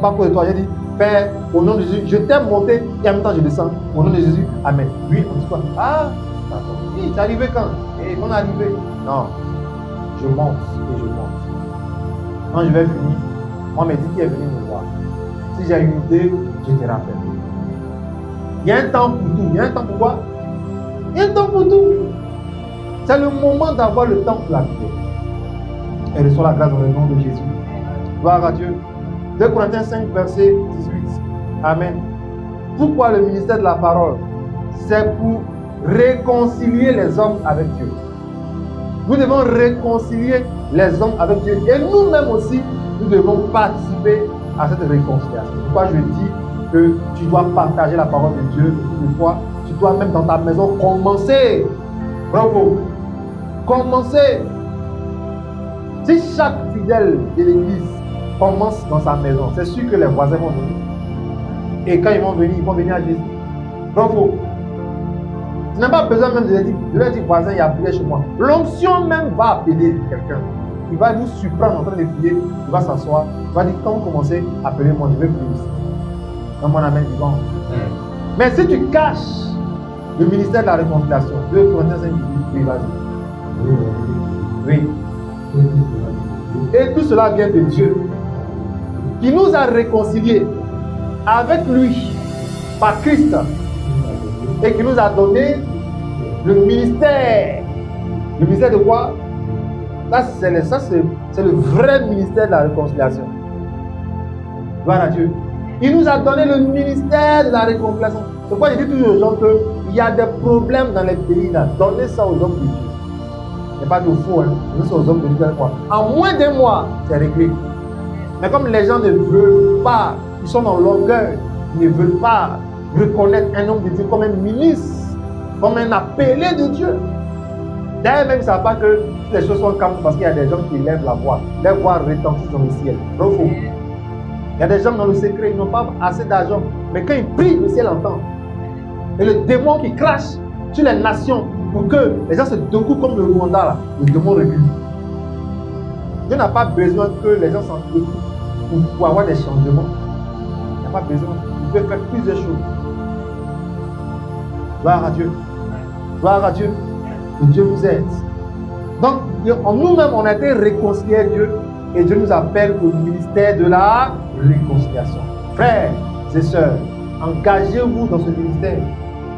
Pas pour toi, j'ai dit, Père, au nom de Jésus, je t'aime monter et en même temps je descends. Au nom de Jésus, Amen. Oui, on dit quoi? Ah, d'accord. Oui, c'est arrivé quand? Et on est arrivé. Non, je monte et je monte. Quand je vais finir, on me dit qui est venu me voir. Si j'ai une idée, je te rappelle. Il y a un temps pour tout. Il y a un temps pour quoi? Il y a un temps pour tout. C'est le moment d'avoir le temps pour la prière. Et reçois la grâce dans le nom de Jésus. Gloire à Dieu. 2 Corinthiens 5, verset 18. Amen. Pourquoi le ministère de la parole? C'est pour réconcilier les hommes avec Dieu. Nous devons réconcilier les hommes avec Dieu. Et nous-mêmes aussi, nous devons participer à cette réconciliation. Pourquoi je dis que tu dois partager la parole de Dieu une fois, tu dois même dans ta maison commencer. Bravo. Commencer. Si chaque fidèle de l'église commence dans sa maison, c'est sûr que les voisins vont venir. Et quand ils vont venir à Jésus. Bravo. Tu n'as pas besoin même de leur dire voisin, il y a prié chez moi. L'onction même va appeler quelqu'un. Il va vous surprendre en train de prier, il va s'asseoir, il va dire quand vous commencez, appelez-moi, je vais prier ici. Dans mon amen vivant. Mais si tu caches le ministère de la réconciliation, 2 Corinthiens 5, oui, vas-y. Oui. Et tout cela vient de Dieu, qui nous a réconciliés avec lui, par Christ, et qui nous a donné le ministère. Le ministère de quoi? Là, c'est le vrai ministère de la réconciliation. Gloire à Dieu. Il nous a donné le ministère de la réconciliation. C'est pourquoi je dis toujours aux gens qu'il y a des problèmes dans les pays là. Donnez ça aux hommes de Dieu. Ce n'est pas de faux, hein. Donnez ça aux hommes de Dieu. En moins d'un mois, c'est réglé. Mais comme les gens ne veulent pas, ils sont dans l'orgueil, ils ne veulent pas reconnaître un homme de Dieu comme un ministre, comme un appelé de Dieu. D'ailleurs, même ils ne savent pas que les choses sont calmes parce qu'il y a des gens qui élèvent la voix. Les voix retentissent dans le ciel. Bravo. Il y a des gens dans le secret, ils n'ont pas assez d'argent. Mais quand ils prient, le ciel entend. Et le démon qui crache sur les nations pour que les gens se découpent comme le Rwanda, là, le démon recule. Dieu n'a pas besoin que les gens s'en découpent pour avoir des changements. Il n'a pas besoin. Il peut faire plusieurs choses. Gloire à Dieu. Gloire à Dieu. Et Dieu nous aide. Donc, nous-mêmes, on a été réconciliés à Dieu et Dieu nous appelle au ministère de la réconciliation. Frères et sœurs, engagez-vous dans ce ministère.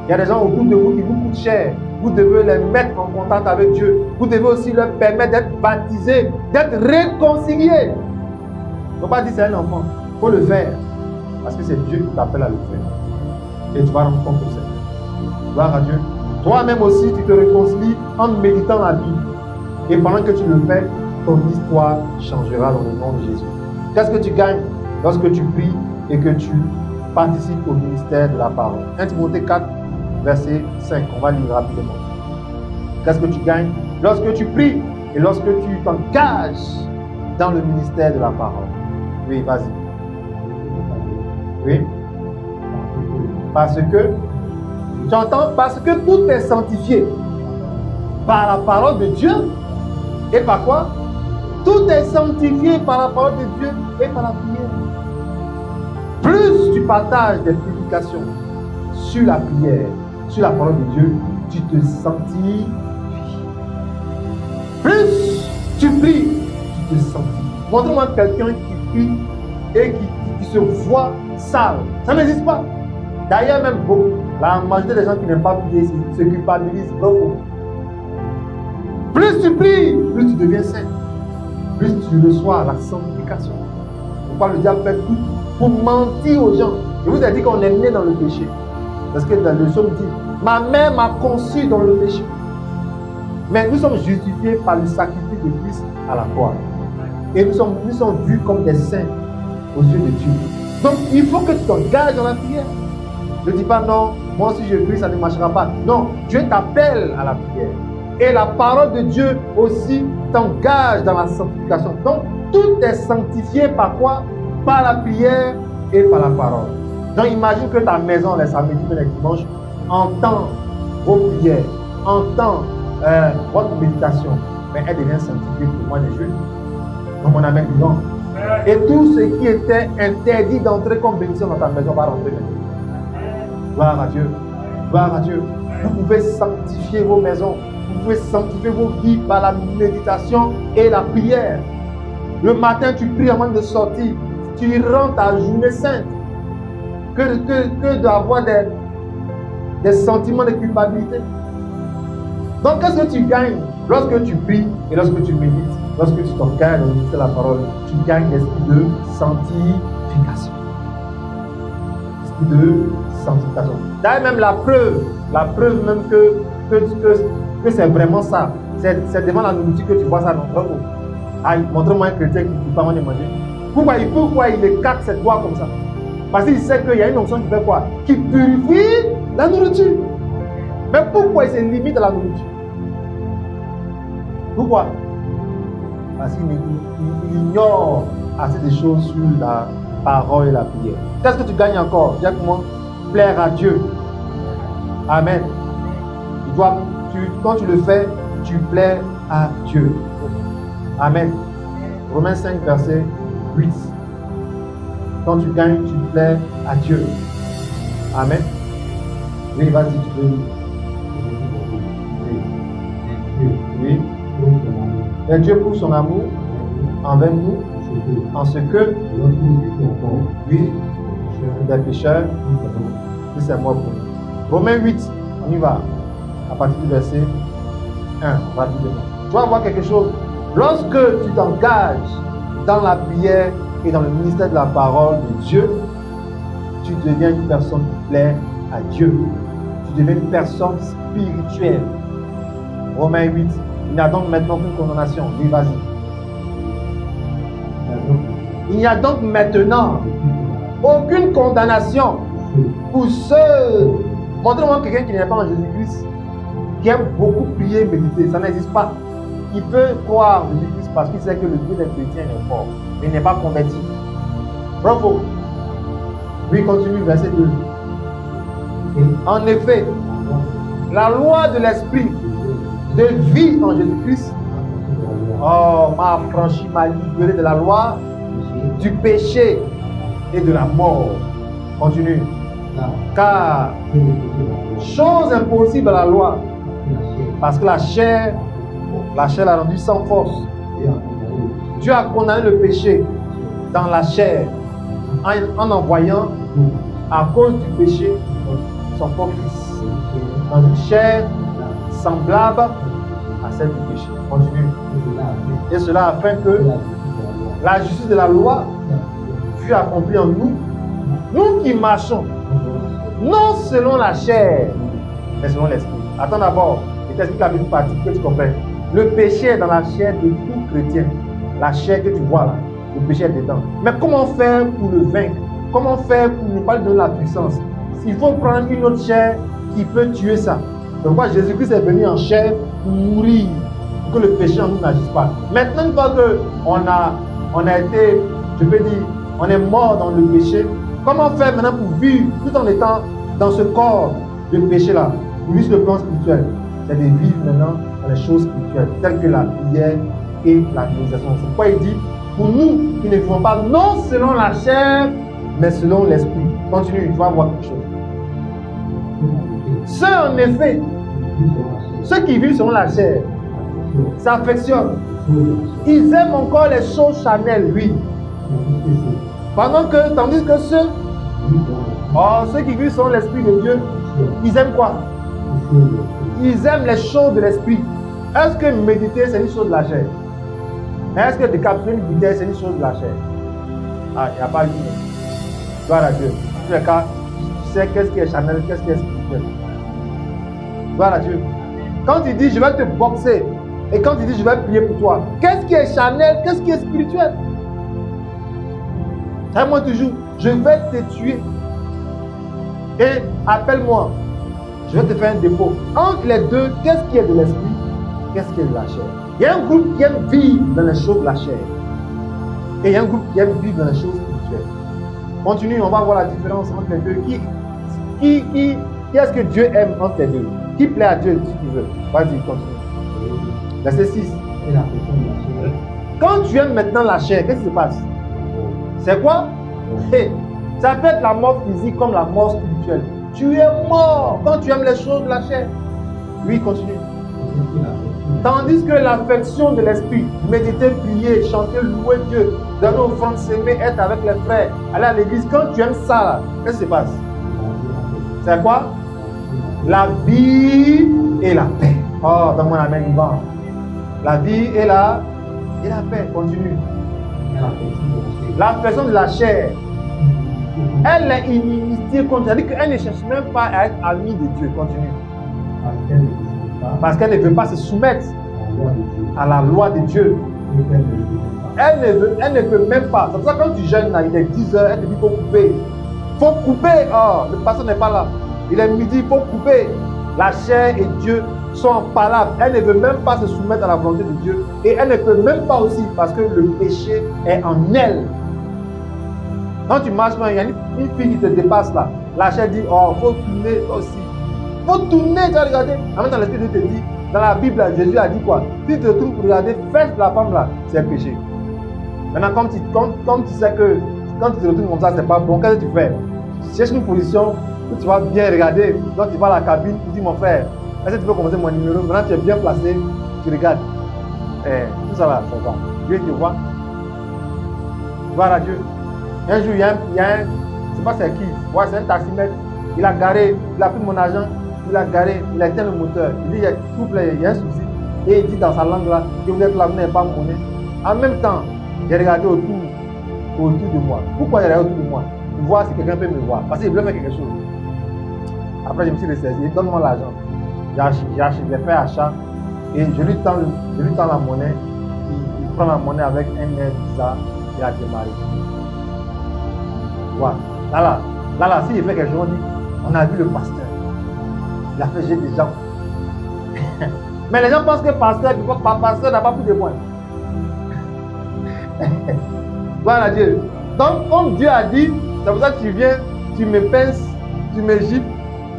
Il y a des gens autour de vous qui vous coûtent cher. Vous devez les mettre en contact avec Dieu. Vous devez aussi leur permettre d'être baptisés, d'être réconciliés. Il ne faut pas dire c'est un enfant. Il faut le faire. Parce que c'est Dieu qui t'appelle à le faire. et tu vas rendre compte au Seigneur. Gloire à Dieu. Toi-même aussi, tu te réconcilies en méditant la Bible. Et pendant que tu le fais, ton histoire changera dans le nom de Jésus. Qu'est-ce que tu gagnes lorsque tu pries et que tu participes au ministère de la parole? 1 Timothée 4, verset 5. On va lire rapidement. Qu'est-ce que tu gagnes lorsque tu pries et lorsque tu t'engages dans le ministère de la parole? Oui, vas-y. Oui. Parce que, tu entends, parce que tout est sanctifié par la parole de Dieu. Et par quoi? Tout est sanctifié par la parole de Dieu et par la prière. Plus tu partages des prédications sur la prière, sur la parole de Dieu, tu te sanctifies. Plus tu pries, tu te sanctifies. Montre-moi quelqu'un qui prie et qui se voit sale. Ça n'existe pas. D'ailleurs, même beaucoup, la majorité des gens qui n'aiment pas prier se culpabilisent. Plus tu pries, plus tu deviens saint. Plus tu reçois la sanctification. Pourquoi le diable fait tout pour mentir aux gens? Je vous ai dit qu'on est né dans le péché. Parce que dans le psaume dit, ma mère m'a conçu dans le péché. Mais nous sommes justifiés par le sacrifice de Christ à la croix. Et nous sommes vus comme des saints aux yeux de Dieu. Donc il faut que tu t'engages dans la prière. Ne dis pas non, moi si je prie, ça ne marchera pas. Non, Dieu t'appelle à la prière. Et la parole de Dieu aussi t'engage dans la sanctification. Donc tout est sanctifié par quoi? Par la prière et par la parole. Donc imagine que ta maison, les samedis et les dimanches, entend vos prières, entend votre méditation, mais elle devient sanctifiée pour moi les jeûnes. Donc on a même vivant. Et tout ce qui était interdit d'entrer comme bénédiction dans ta maison va rentrer maintenant. Gloire à Dieu. Gloire à Dieu. Vous pouvez sanctifier vos maisons. Vous pouvez sanctifier vos vies par la méditation et la prière. Le matin, tu pries avant de sortir. Tu rends ta journée sainte. Que d'avoir des sentiments de culpabilité. Donc, qu'est-ce que tu gagnes lorsque tu pries et lorsque tu médites, lorsque tu t'engages dans le ministère de la parole? Tu gagnes l'esprit de sanctification. L'esprit de sanctification. D'ailleurs, même la preuve même que c'est vraiment ça. C'est devant la nourriture que tu vois ça. Non, montre-moi un chrétien qui ne peut pas manger. Pourquoi il écarte ses doigts comme ça? Parce qu'il sait qu'il y a une onction qui fait quoi? Qui purifie la nourriture. Mais pourquoi il se limite à la nourriture? Pourquoi? Parce qu'il ignore assez de choses sur la parole et la prière. Qu'est-ce que tu gagnes encore? Dis comment plaire à Dieu. Amen. Quand tu le fais, tu plais à Dieu. Amen. Romains 5, verset 8. Quand tu gagnes, tu plais à Dieu. Amen. Oui, vas-y, tu peux lire. Oui. Et Dieu prouve son amour envers nous en ce que, oui, des pécheurs, c'est moi pour nous. Romains 8, on y va. À partir du verset 1, rapidement. Tu vas voir quelque chose. Lorsque tu t'engages dans la prière et dans le ministère de la parole de Dieu, tu deviens une personne qui plaît à Dieu. Tu deviens une personne spirituelle. Romains 8. Il n'y a donc maintenant aucune condamnation. Oui, vas-y. Il n'y a donc maintenant aucune condamnation pour ceux. Montre-moi quelqu'un qui n'est pas en Jésus-Christ, qui aime beaucoup prier, méditer. Ça n'existe pas. Il peut croire en Jésus-Christ parce qu'il sait que le Dieu des chrétiens est fort, mais il n'est pas converti. Bravo. Oui, continue, verset 2. En effet, la loi de l'esprit de vie en Jésus-Christ m'a affranchi, m'a libéré de la loi du péché et de la mort. Continue. Car chose impossible à la loi, parce que la chair l'a rendu sans force. Dieu a condamné le péché dans la chair en envoyant à cause du péché son propre fils dans une chair semblable à celle du péché. Continue. Et cela afin que la justice de la loi fût accomplie en nous, nous qui marchons non selon la chair, mais selon l'esprit. Attends d'abord, je t'explique la même partie que tu comprends. Le péché est dans la chair de tout chrétien. La chair que tu vois là, le péché est dedans. Mais comment faire pour le vaincre? Comment faire pour ne pas lui donner la puissance? Il faut prendre une autre chair qui peut tuer ça. Donc moi, Jésus-Christ est venu en chair pour mourir, pour que le péché en nous n'agisse pas. Maintenant, une fois qu'on a été, je peux dire, on est mort dans le péché, comment faire maintenant pour vivre tout en étant dans ce corps de péché-là, pour vivre sur le plan spirituel? C'est de vivre maintenant dans les choses spirituelles, telles que la prière et la méditation. C'est pourquoi il dit, pour nous qui ne vivons pas non selon la chair, mais selon l'esprit. Continue, tu vas voir quelque chose. Ceux en effet, ceux qui vivent selon la chair, s'affectionnent. Ils aiment encore les choses charnelles, oui. Tandis que ceux qui vivent selon l'esprit de Dieu, ils aiment quoi? Ils aiment les choses de l'esprit. Est-ce que méditer, c'est une chose de la chair? Est-ce que décapsuler une bouteille, c'est une chose de la chair? Ah, il n'y a pas eu. Gloire à Dieu. En tous les cas, tu sais qu'est-ce qui est charnel, qu'est-ce qui est spirituel. Gloire à Dieu. Quand il dit je vais te boxer, et quand il dit je vais prier pour toi, qu'est-ce qui est charnel, qu'est-ce qui est spirituel? Et moi toujours, je vais te tuer. Et appelle-moi. Je vais te faire un dépôt. Entre les deux, qu'est-ce qui est de l'esprit? Qu'est-ce qui est de la chair? Il y a un groupe qui aime vivre dans les choses de la chair. Et il y a un groupe qui aime vivre dans les choses spirituelles. Continue, on va voir la différence entre les deux. Qui est-ce que Dieu aime entre les deux? Qui plaît à Dieu si tu veux? Vas-y, continue. Verset 6. Quand tu aimes maintenant la chair, qu'est-ce qui se passe? C'est quoi? Ça peut être la mort physique comme la mort spirituelle. Tu es mort quand tu aimes les choses de la chair. Oui, continue. Tandis que l'affection de l'esprit, méditer, prier, chanter, louer Dieu, donner offrande, s'aimer, être avec les frères, aller à l'église, quand tu aimes ça, là, qu'est-ce qui se passe? C'est quoi? La vie et la paix. Oh, donne-moi la main, Yvan. La vie et la paix. Continue. L'affection de la chair, elle est inimitié contre Dieu. C'est-à-dire qu'elle ne cherche même pas à être amie de Dieu. Continue. Parce qu'elle ne veut pas se soumettre à la loi de Dieu. Elle ne veut même pas. C'est pour ça que quand tu jeûnes, là, il est 10 heures, elle te dit qu'il faut couper. Il faut couper. Oh, le pasteur n'est pas là. Il est midi, il faut couper. La chair et Dieu sont en palabre. Elle ne veut même pas se soumettre à la volonté de Dieu. Et elle ne peut même pas aussi parce que le péché est en elle. Quand tu marches, il y a une fille qui te dépasse là. La chair dit, oh, il faut tourner aussi. Il faut tourner, tu vas regarder. En même temps, l'Esprit de Dieu te dit, dans la Bible, là, Jésus a dit quoi? Si tu te tournes pour regarder, fesse de la femme là, c'est un péché. Maintenant, comme tu sais que quand tu te retournes comme ça, c'est pas bon, qu'est-ce que tu fais? Tu cherches une position où tu vas bien regarder. Donc tu vas à la cabine, tu dis mon frère, est-ce que tu peux commencer mon numéro? Maintenant tu es bien placé, tu regardes. Tout ça là, ça va. Dieu te voit. Gloire à Dieu. Un jour, il y a un, je ne sais pas c'est qui, ouais, c'est un taximètre. Il a garé, il a pris mon argent, il a garé, il a éteint le moteur. Il dit, s'il vous plaît, il y a un souci. Et il dit dans sa langue là, que vous êtes là, vous n'avez pas monnaie. En même temps, j'ai regardé autour de moi. Pourquoi j'ai regardé autour de moi? Pour voir si quelqu'un peut me voir. Parce qu'il voulait faire quelque chose. Après, je me suis ressaisi, donne-moi l'argent. J'ai fait achat et je lui tends la monnaie. Il prend la monnaie avec un air bizarre et a démarré. Voilà. Là, s'il fait quelque chose, on dit, on a vu le pasteur. Il a fait jeter des gens. Mais les gens pensent que pasteur n'a pas plus de points. Voilà Dieu. Donc, comme Dieu a dit, c'est pour ça que tu viens, tu me pinces, tu me gifles,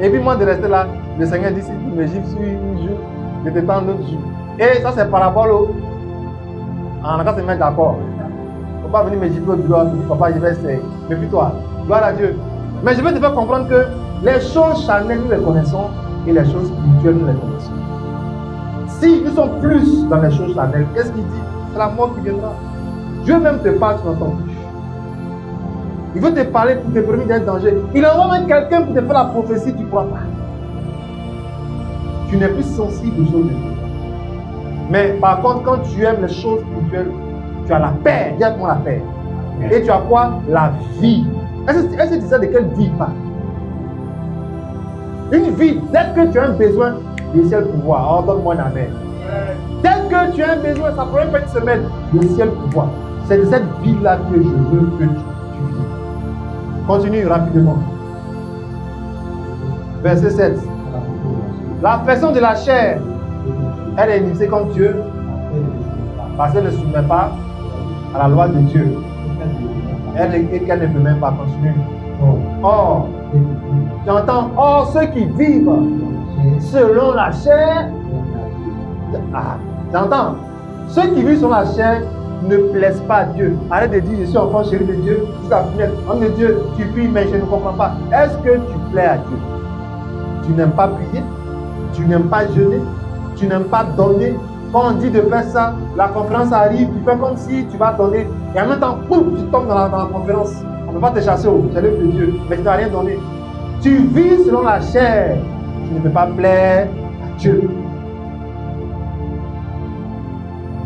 et puis moi de rester là, le Seigneur dit, si tu me gifles sur une joue, je te tends l'autre joue. Et ça, c'est par rapport au. On a qu'à se mettre d'accord. Il ne faut pas venir me gifler au bureau, tu dis, papa, je vais essayer. Méfie-toi. Gloire à Dieu. Mais je vais te faire comprendre que les choses charnelles, nous les connaissons, et les choses spirituelles, nous les connaissons. Si nous sommes plus dans les choses charnelles, qu'est-ce qu'il dit? C'est la mort qui viendra. Dieu même te parle, tu n'entends plus. Il veut te parler pour te prévenir d'un danger. Il envoie même quelqu'un pour te faire la prophétie, tu ne crois pas. Tu n'es plus sensible aux choses de Dieu. Mais par contre, quand tu aimes les choses spirituelles, tu as la paix. Dis à moi la paix. Et tu as quoi? La vie. Est-ce que tu sais de quelle vie il parle? Une vie, dès que tu as un besoin, le ciel pouvoir. Oh, donne-moi un amen. Dès que tu as un besoin, ça pourrait pas une semaine, le ciel pouvoir. C'est de cette vie-là que je veux que tu vis. Continue rapidement. Verset 7. L'affection de la chair, elle est inimicée contre Dieu parce qu'elle ne se soumet pas à la loi de Dieu. Et qu'elle ne peut même pas continuer. Or, tu entends, or ceux qui vivent selon la chair, tu entends, ceux qui vivent selon la chair ne plaisent pas à Dieu. Arrête de dire, je suis enfant chéri de Dieu, jusqu'à finir. Homme de Dieu, tu pries, mais je ne comprends pas. Est-ce que tu plais à Dieu? Tu n'aimes pas prier, tu n'aimes pas jeûner, tu n'aimes pas donner. Quand on dit de faire ça, la conférence arrive, tu fais comme si tu vas donner, et en même temps, boum, tu tombes dans la conférence. On ne peut pas te chasser au salut de Dieu, mais tu n'as rien donné. Tu vis selon la chair, tu ne peux pas plaire à Dieu.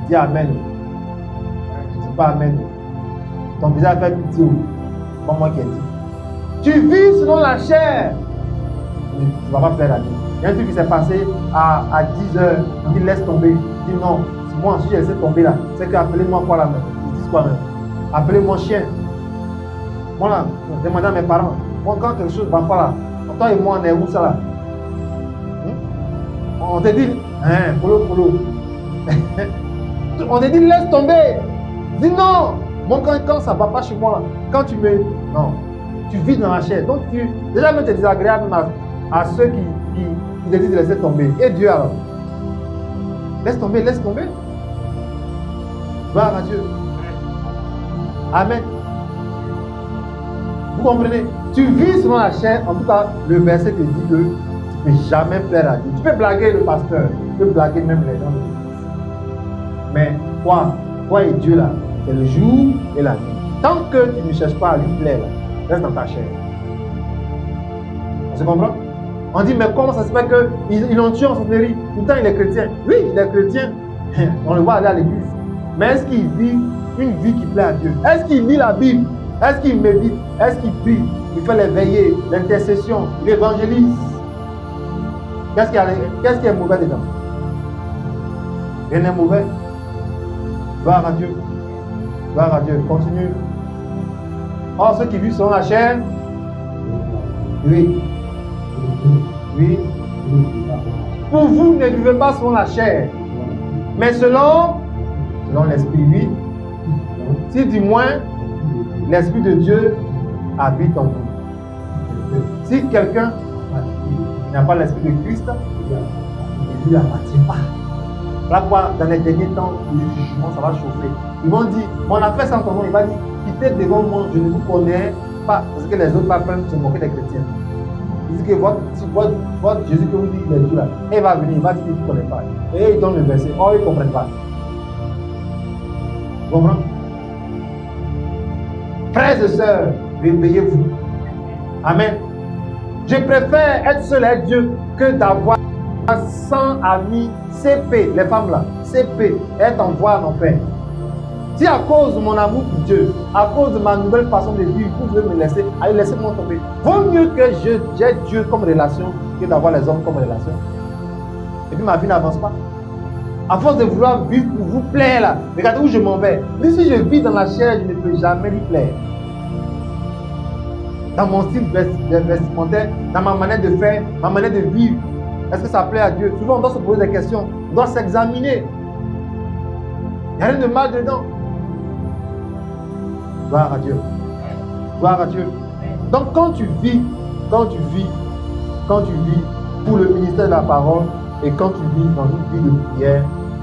Dis Amen. Tu ne dis pas Amen. Ton visage fait pitié. Pas moi qui ai dit. Tu vis selon la chair. Tu ne vas pas plaire à Dieu. Il y a un truc qui s'est passé à 10 heures. On dit laisse tomber. Il dit non. Moi, si j'ai laissé tomber là, c'est qu'appelez-moi quoi là même. Ils disent quoi même? Appelez-moi chien. Moi là, demandez à mes parents. Moi, quand quelque chose ne va pas là, toi et moi, on est où ça là? On te dit, polo. On te dit laisse tomber. Dis non. Moi, quand ça ne va pas chez moi là, quand tu me. Non. Tu vis dans la chair. Donc, déjà même, tu es désagréable à ceux qui te disent de laisser tomber. Et Dieu alors? Laisse tomber. Gloire à Dieu. Amen. Vous comprenez? Tu vis selon la chair. En tout cas, le verset te dit que tu ne peux jamais plaire à Dieu. Tu peux blaguer le pasteur. Tu peux blaguer même les gens de l'église. Mais toi et Dieu là, c'est le jour et la nuit. Tant que tu ne cherches pas à lui plaire, reste dans ta chair. On se comprend? On dit, mais comment ça se fait qu'ils l'ont tué en sorcellerie? Pourtant, il est chrétien. Oui, il est chrétien. On le voit aller à l'église. Mais est-ce qu'il vit une vie qui plaît à Dieu? Est-ce qu'il lit la Bible? Est-ce qu'il médite? Est-ce qu'il prie? Il fait les veillées, l'intercession, il évangélise? Qu'est-ce qui est mauvais dedans? Rien n'est mauvais. Gloire à Dieu. Gloire à Dieu. Continue. Or, ceux qui vivent selon la chair, oui. Pour vous, ne vivez pas selon la chair, mais selon l'esprit, oui. Si du moins, l'esprit de Dieu habite en vous. Si quelqu'un n'a pas l'esprit de Christ, il ne l'appartient pas. Là, dans les derniers temps, le jugement, ça va chauffer. Ils vont dire, on a fait ça en ton nom. Il va dire, quittez devant moi, je ne vous connais pas. Parce que les autres ne peuvent pas se moquer des chrétiens. Il dit que votre Jésus que vous dites, il est Dieu là. Et il va venir, il va dire qu'il ne vous connaît pas. Et il donne le verset. Oh, ils ne comprennent pas. Vous comprenez? Frères et sœurs, réveillez-vous. Amen. Je préfère être seul avec Dieu que d'avoir 100 amis CP, les femmes là, CP, être en voie en enfer. Si à cause de mon amour pour Dieu, à cause de ma nouvelle façon de vivre, vous voulez me laisser, allez, laissez-moi tomber. Vaut mieux que j'ai Dieu comme relation que d'avoir les hommes comme relation. Et puis ma vie n'avance pas. À force de vouloir vivre pour vous plaire là, regardez où je m'en vais. Mais si je vis dans la chair, je ne peux jamais lui plaire. Dans mon style vestimentaire, dans ma manière de faire, ma manière de vivre, est-ce que ça plaît à Dieu? Souvent on doit se poser des questions, on doit s'examiner. Il n'y a rien de mal dedans. Gloire à Dieu. Gloire à Dieu. Donc quand tu vis pour le ministère de la parole et quand tu vis dans une vie de prière,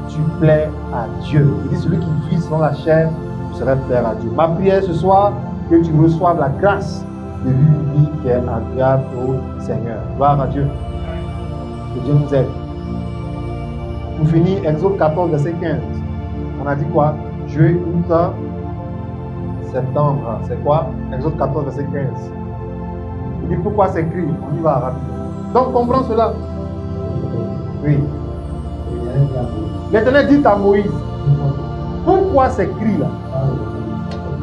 tu plais à Dieu. Il dit celui qui vit selon la chair, tu serais plaire à Dieu. Ma prière ce soir, que tu reçoives la grâce de vivre une vie qui est agréable au Seigneur. Gloire à Dieu. Que Dieu nous aide. Pour finir, Exode 14, verset 15. On a dit quoi? Juillet, août, septembre. C'est quoi? Exode 14, verset 15. Il dit pourquoi c'est écrit? On y va rapidement. Donc comprends cela. Oui. L'Éternel dit à Moïse, pourquoi c'est écrit là?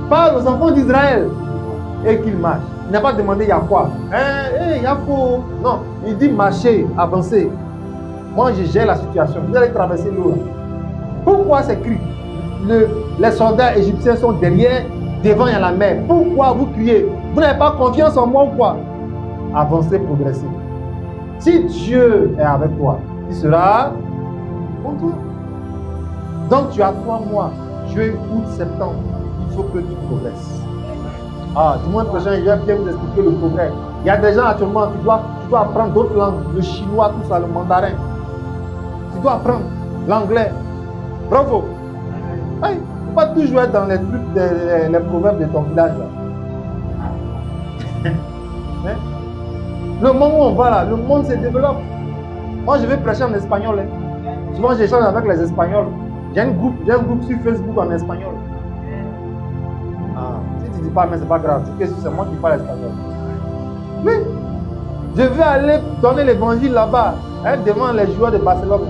Parle aux enfants d'Israël et qu'ils marchent. Il n'a pas demandé il y a quoi. il y a faux. Non, il dit marcher, avancer. Moi, je gère la situation. Vous allez traverser l'eau. Pourquoi c'est écrit? Les soldats égyptiens sont derrière, devant il y a la mer. Pourquoi vous criez? Vous n'avez pas confiance en moi ou quoi? Avancez, progressez. Si Dieu est avec toi, il sera contre toi. Donc tu as 3 mois, juillet, août, septembre. Il faut que tu progresses. Ah, dimanche prochain, je vais bien vous expliquer le progrès. Il y a des gens actuellement, tu dois apprendre d'autres langues, le chinois, tout ça, le mandarin. Tu dois apprendre l'anglais. Bravo. Il ne faut pas toujours être dans les trucs, les proverbes de ton village. Hein? Le moment où on va là, le monde se développe. Moi, je vais prêcher en espagnol. Souvent, j'échange avec les Espagnols. J'ai un groupe sur Facebook en espagnol. Si tu ne dis pas, mais c'est pas grave. C'est moi qui parle espagnol. Oui. Je vais aller donner l'évangile là-bas, devant les joueurs de Barcelone.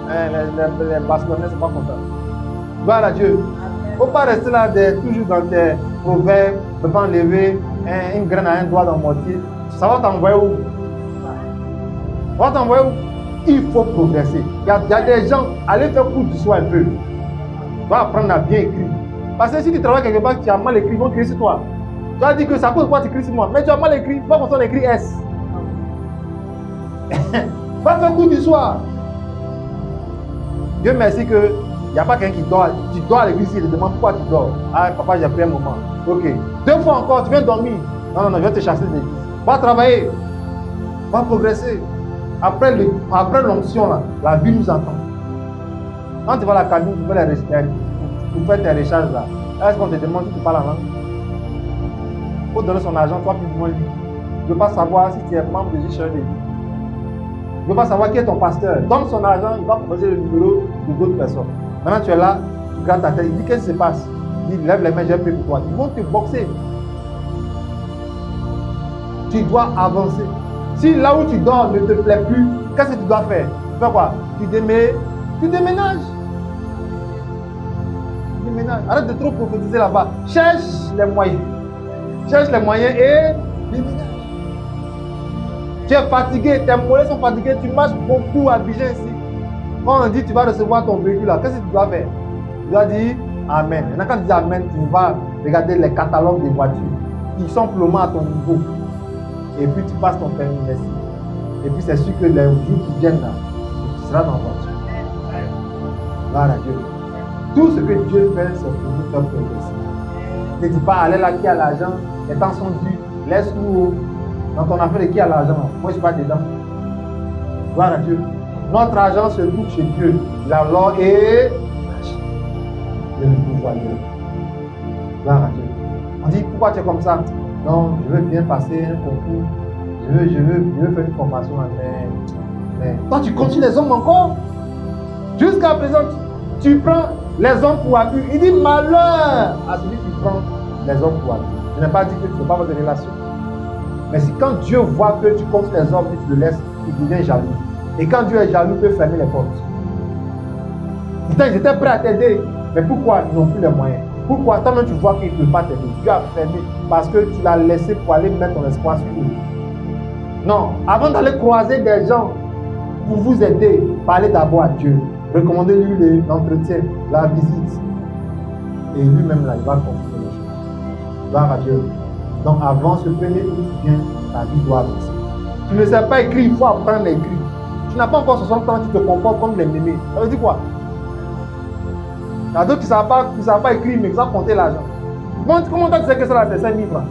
Les Barcelonais ne sont pas contents. Gloire à Dieu. Il ne faut pas rester là toujours dans tes proverbes, ne pas enlever une graine à un doigt dans le mortier. Ça va t'envoyer où? Ça va t'envoyer où? Il faut progresser. Il y a des gens, allez faire cours du soir un peu. Tu vas apprendre à bien écrire. Parce que si tu travailles quelque part, tu as mal écrit, ils vont écrire sur toi. Tu vas dire que ça cause quoi tu écris sur moi. Mais tu as mal écrit, pas comme ça on écrit S. Va faire cours du soir. Dieu merci que il n'y a pas quelqu'un qui dort. Tu dors à l'église, il te demande pourquoi tu dors. Ah papa, j'ai pris un moment. Ok. 2 fois encore, tu viens dormir. Non, je vais te chasser de l'église. Va travailler. Va progresser. Après l'onction, la vie nous attend. Quand tu vas à la cabine, tu fais tes recherches là. Est-ce qu'on te demande si tu parles en langue? Il faut donner son argent, toi plus moins lui. Je ne veux pas savoir si tu es membre de GCHD. Je ne veux pas savoir qui est ton pasteur. Donne son argent, il va proposer le numéro de d'autres personnes. Maintenant tu es là, tu grattes ta tête, il dit qu'est-ce qui se passe? Il dit lève les mains, j'ai payé pour toi. Ils vont te boxer. Tu dois avancer. Si là où tu dors ne te plaît plus, qu'est-ce que tu dois faire? Tu fais quoi? Tu déménages. Arrête de trop prophétiser là-bas. Cherche les moyens. Cherche les moyens et déménage. Tu es fatigué, tes mollets sont fatigués, tu marches beaucoup à Abidjan ici. Quand on dit tu vas recevoir ton véhicule là, qu'est-ce que tu dois faire? Tu dois dire Amen. Maintenant quand tu dis Amen, tu vas regarder les catalogues des voitures. Ils sont pleinement à ton niveau. Et puis tu passes ton permis, merci. Et puis c'est sûr que les jours qui viennent là, tu seras dans la voiture. Gloire à Dieu. Tout ce que Dieu fait, c'est pour nous faire progresser. Ne dis pas, allez là, qui a l'argent, les temps sont durs, laisse-nous dans ton affaire de qui a l'argent. Moi, je ne suis pas dedans. Gloire à Dieu. Notre argent se trouve chez Dieu. L'or et le pouvoir de Dieu. Gloire à Dieu. On dit, pourquoi tu es comme ça? Non, je veux bien passer un concours. Je veux faire une formation. Mais toi, tu continues les hommes encore. Jusqu'à présent, tu prends les hommes pour appui. Il dit malheur à celui qui prend les hommes pour appui. Je n'ai pas dit que tu ne peux pas avoir de relation. Mais si quand Dieu voit que tu comptes les hommes et tu le laisses, il devient jaloux. Et quand Dieu est jaloux, il peut fermer les portes. Pourtant, ils étaient prêts à t'aider. Mais pourquoi ils n'ont plus les moyens? Pourquoi? Toi-même, tu vois qu'il ne peut pas t'aider. Dieu a fermé parce que tu l'as laissé pour aller mettre ton espoir sur lui. Non, avant d'aller croiser des gens pour vous aider, parlez d'abord à Dieu. Recommandez-lui l'entretien, la visite. Et lui-même, là, il va continuer les choses. Gloire à Dieu. Donc, avant ce premier jour qui vient, ta vie doit avancer. Tu ne sais pas écrire, il faut apprendre à écrire. Tu n'as pas encore 60 ans, tu te comportes comme les mémés. Ça veut dire quoi? Il y a d'autres qui ne savent pas écrire, mais qui savent compter l'argent. Comment tu sais que ça, c'est 5 000 francs?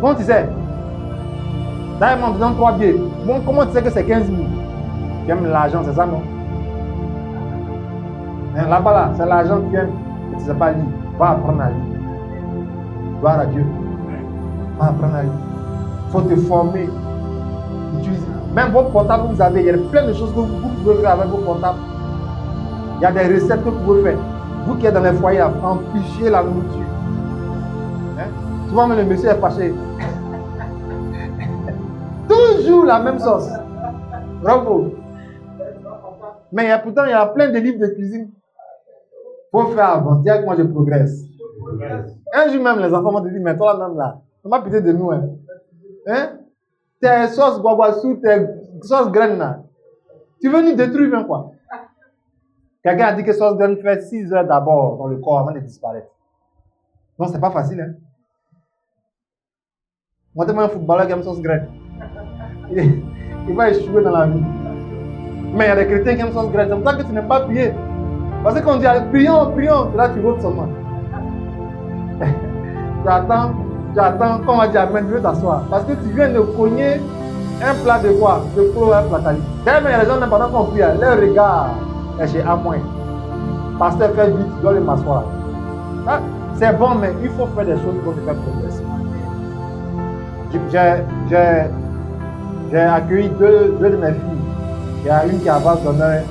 Comment tu sais? D'ailleurs, en faisant 3 billets. Bon, comment tu sais que c'est 15 000? Tu aimes l'argent, c'est ça, non? Là-bas, là, c'est l'argent que tu aimes. Et tu ne sais pas lire. Va apprendre à lire. Gloire à Dieu. Va apprendre à lire. Il faut te former. Utiliser. Même vos portables que vous avez, il y a plein de choses que vous pouvez faire avec vos portables. Il y a des recettes que vous pouvez faire. Vous qui êtes dans les foyers, amplifiez la nourriture. Souvent, même le monsieur est fâché. Toujours la même sauce. Bravo. Mais pourtant, il y a plein de livres de cuisine. Il faut faire avancer. Moi, je progresse. Un jour même, les enfants m'ont dit, mais toi là-même là, On m'a pitié de nous. Hein? Tes sauces guaguassou, tes sauces graines là. Tu veux nous détruire, hein, quoi? Quelqu'un a dit que sauce graine fait 6 heures d'abord dans le corps avant de disparaître. Non, c'est pas facile, hein? Moi, un footballeur qui aime sauce graine. Il va échouer dans la vie. Mais il y a des chrétiens qui aiment sauce graine. C'est pour ça que tu n'aimes pas prier. Parce que quand on dit prions, prions, là tu votes seulement. tu attends, quand on va dire amen, tu veux t'asseoir. Parce que tu viens de cogner un plat de quoi? De pro, un plat qualité. D'ailleurs, il y a des gens, pendant qu'on prie, leur regard est chez A-. Pasteur, fais vite, tu dois le m'asseoir. Ah, c'est bon, mais il faut faire des choses pour te faire progresser. J'ai accueilli deux de mes filles. Il y a une qui est à base d'honneur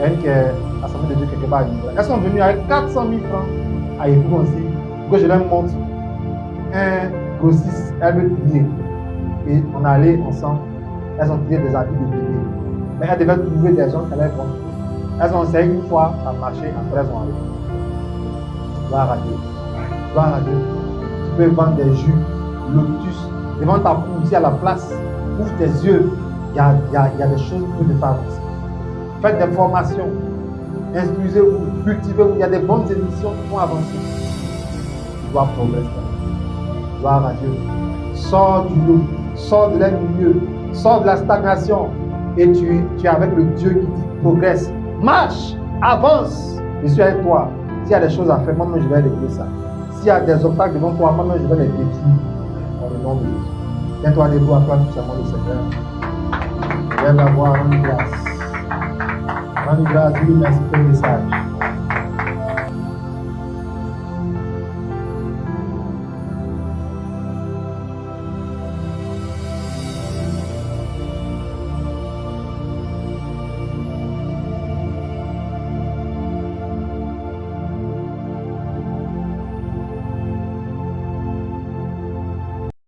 et une qui est à Assemblée de Dieu quelque part à Livre. Elles sont venues avec 400 000 francs à Yvon aussi pour que je leur montre un grossiste. Elles veulent plier. Et on est allé ensemble. Elles ont plié des habits de bébé. Mais elles devaient trouver des gens qu'elles allaient vendre. Elles ont essayé une fois, ça a marché, après elles ont arrêté. Gloire à Dieu. Gloire à Dieu. Tu peux vendre des jus, lotus, devant ta poussière à la place. Ouvre tes yeux. Il y a des choses pour te faire avancer. Faites des formations. Instruisez-vous, cultivez-vous. Il y a des bonnes émissions qui vont avancer. Tu dois progresser. Gloire à Dieu. Sors du lot, sors de leur milieu, sors de la stagnation. Et tu es avec le Dieu qui dit progresse. Marche, avance. Je suis avec toi. S'il y a des choses à faire, moi je vais régler ça. S'il y a des obstacles devant toi, moi je vais les détruire. Dans le nom de Jésus. Tiens-toi debout, acclame tout simplement le Seigneur. Viens la voir, rends grâce. Rends grâce, dis merci pour le message.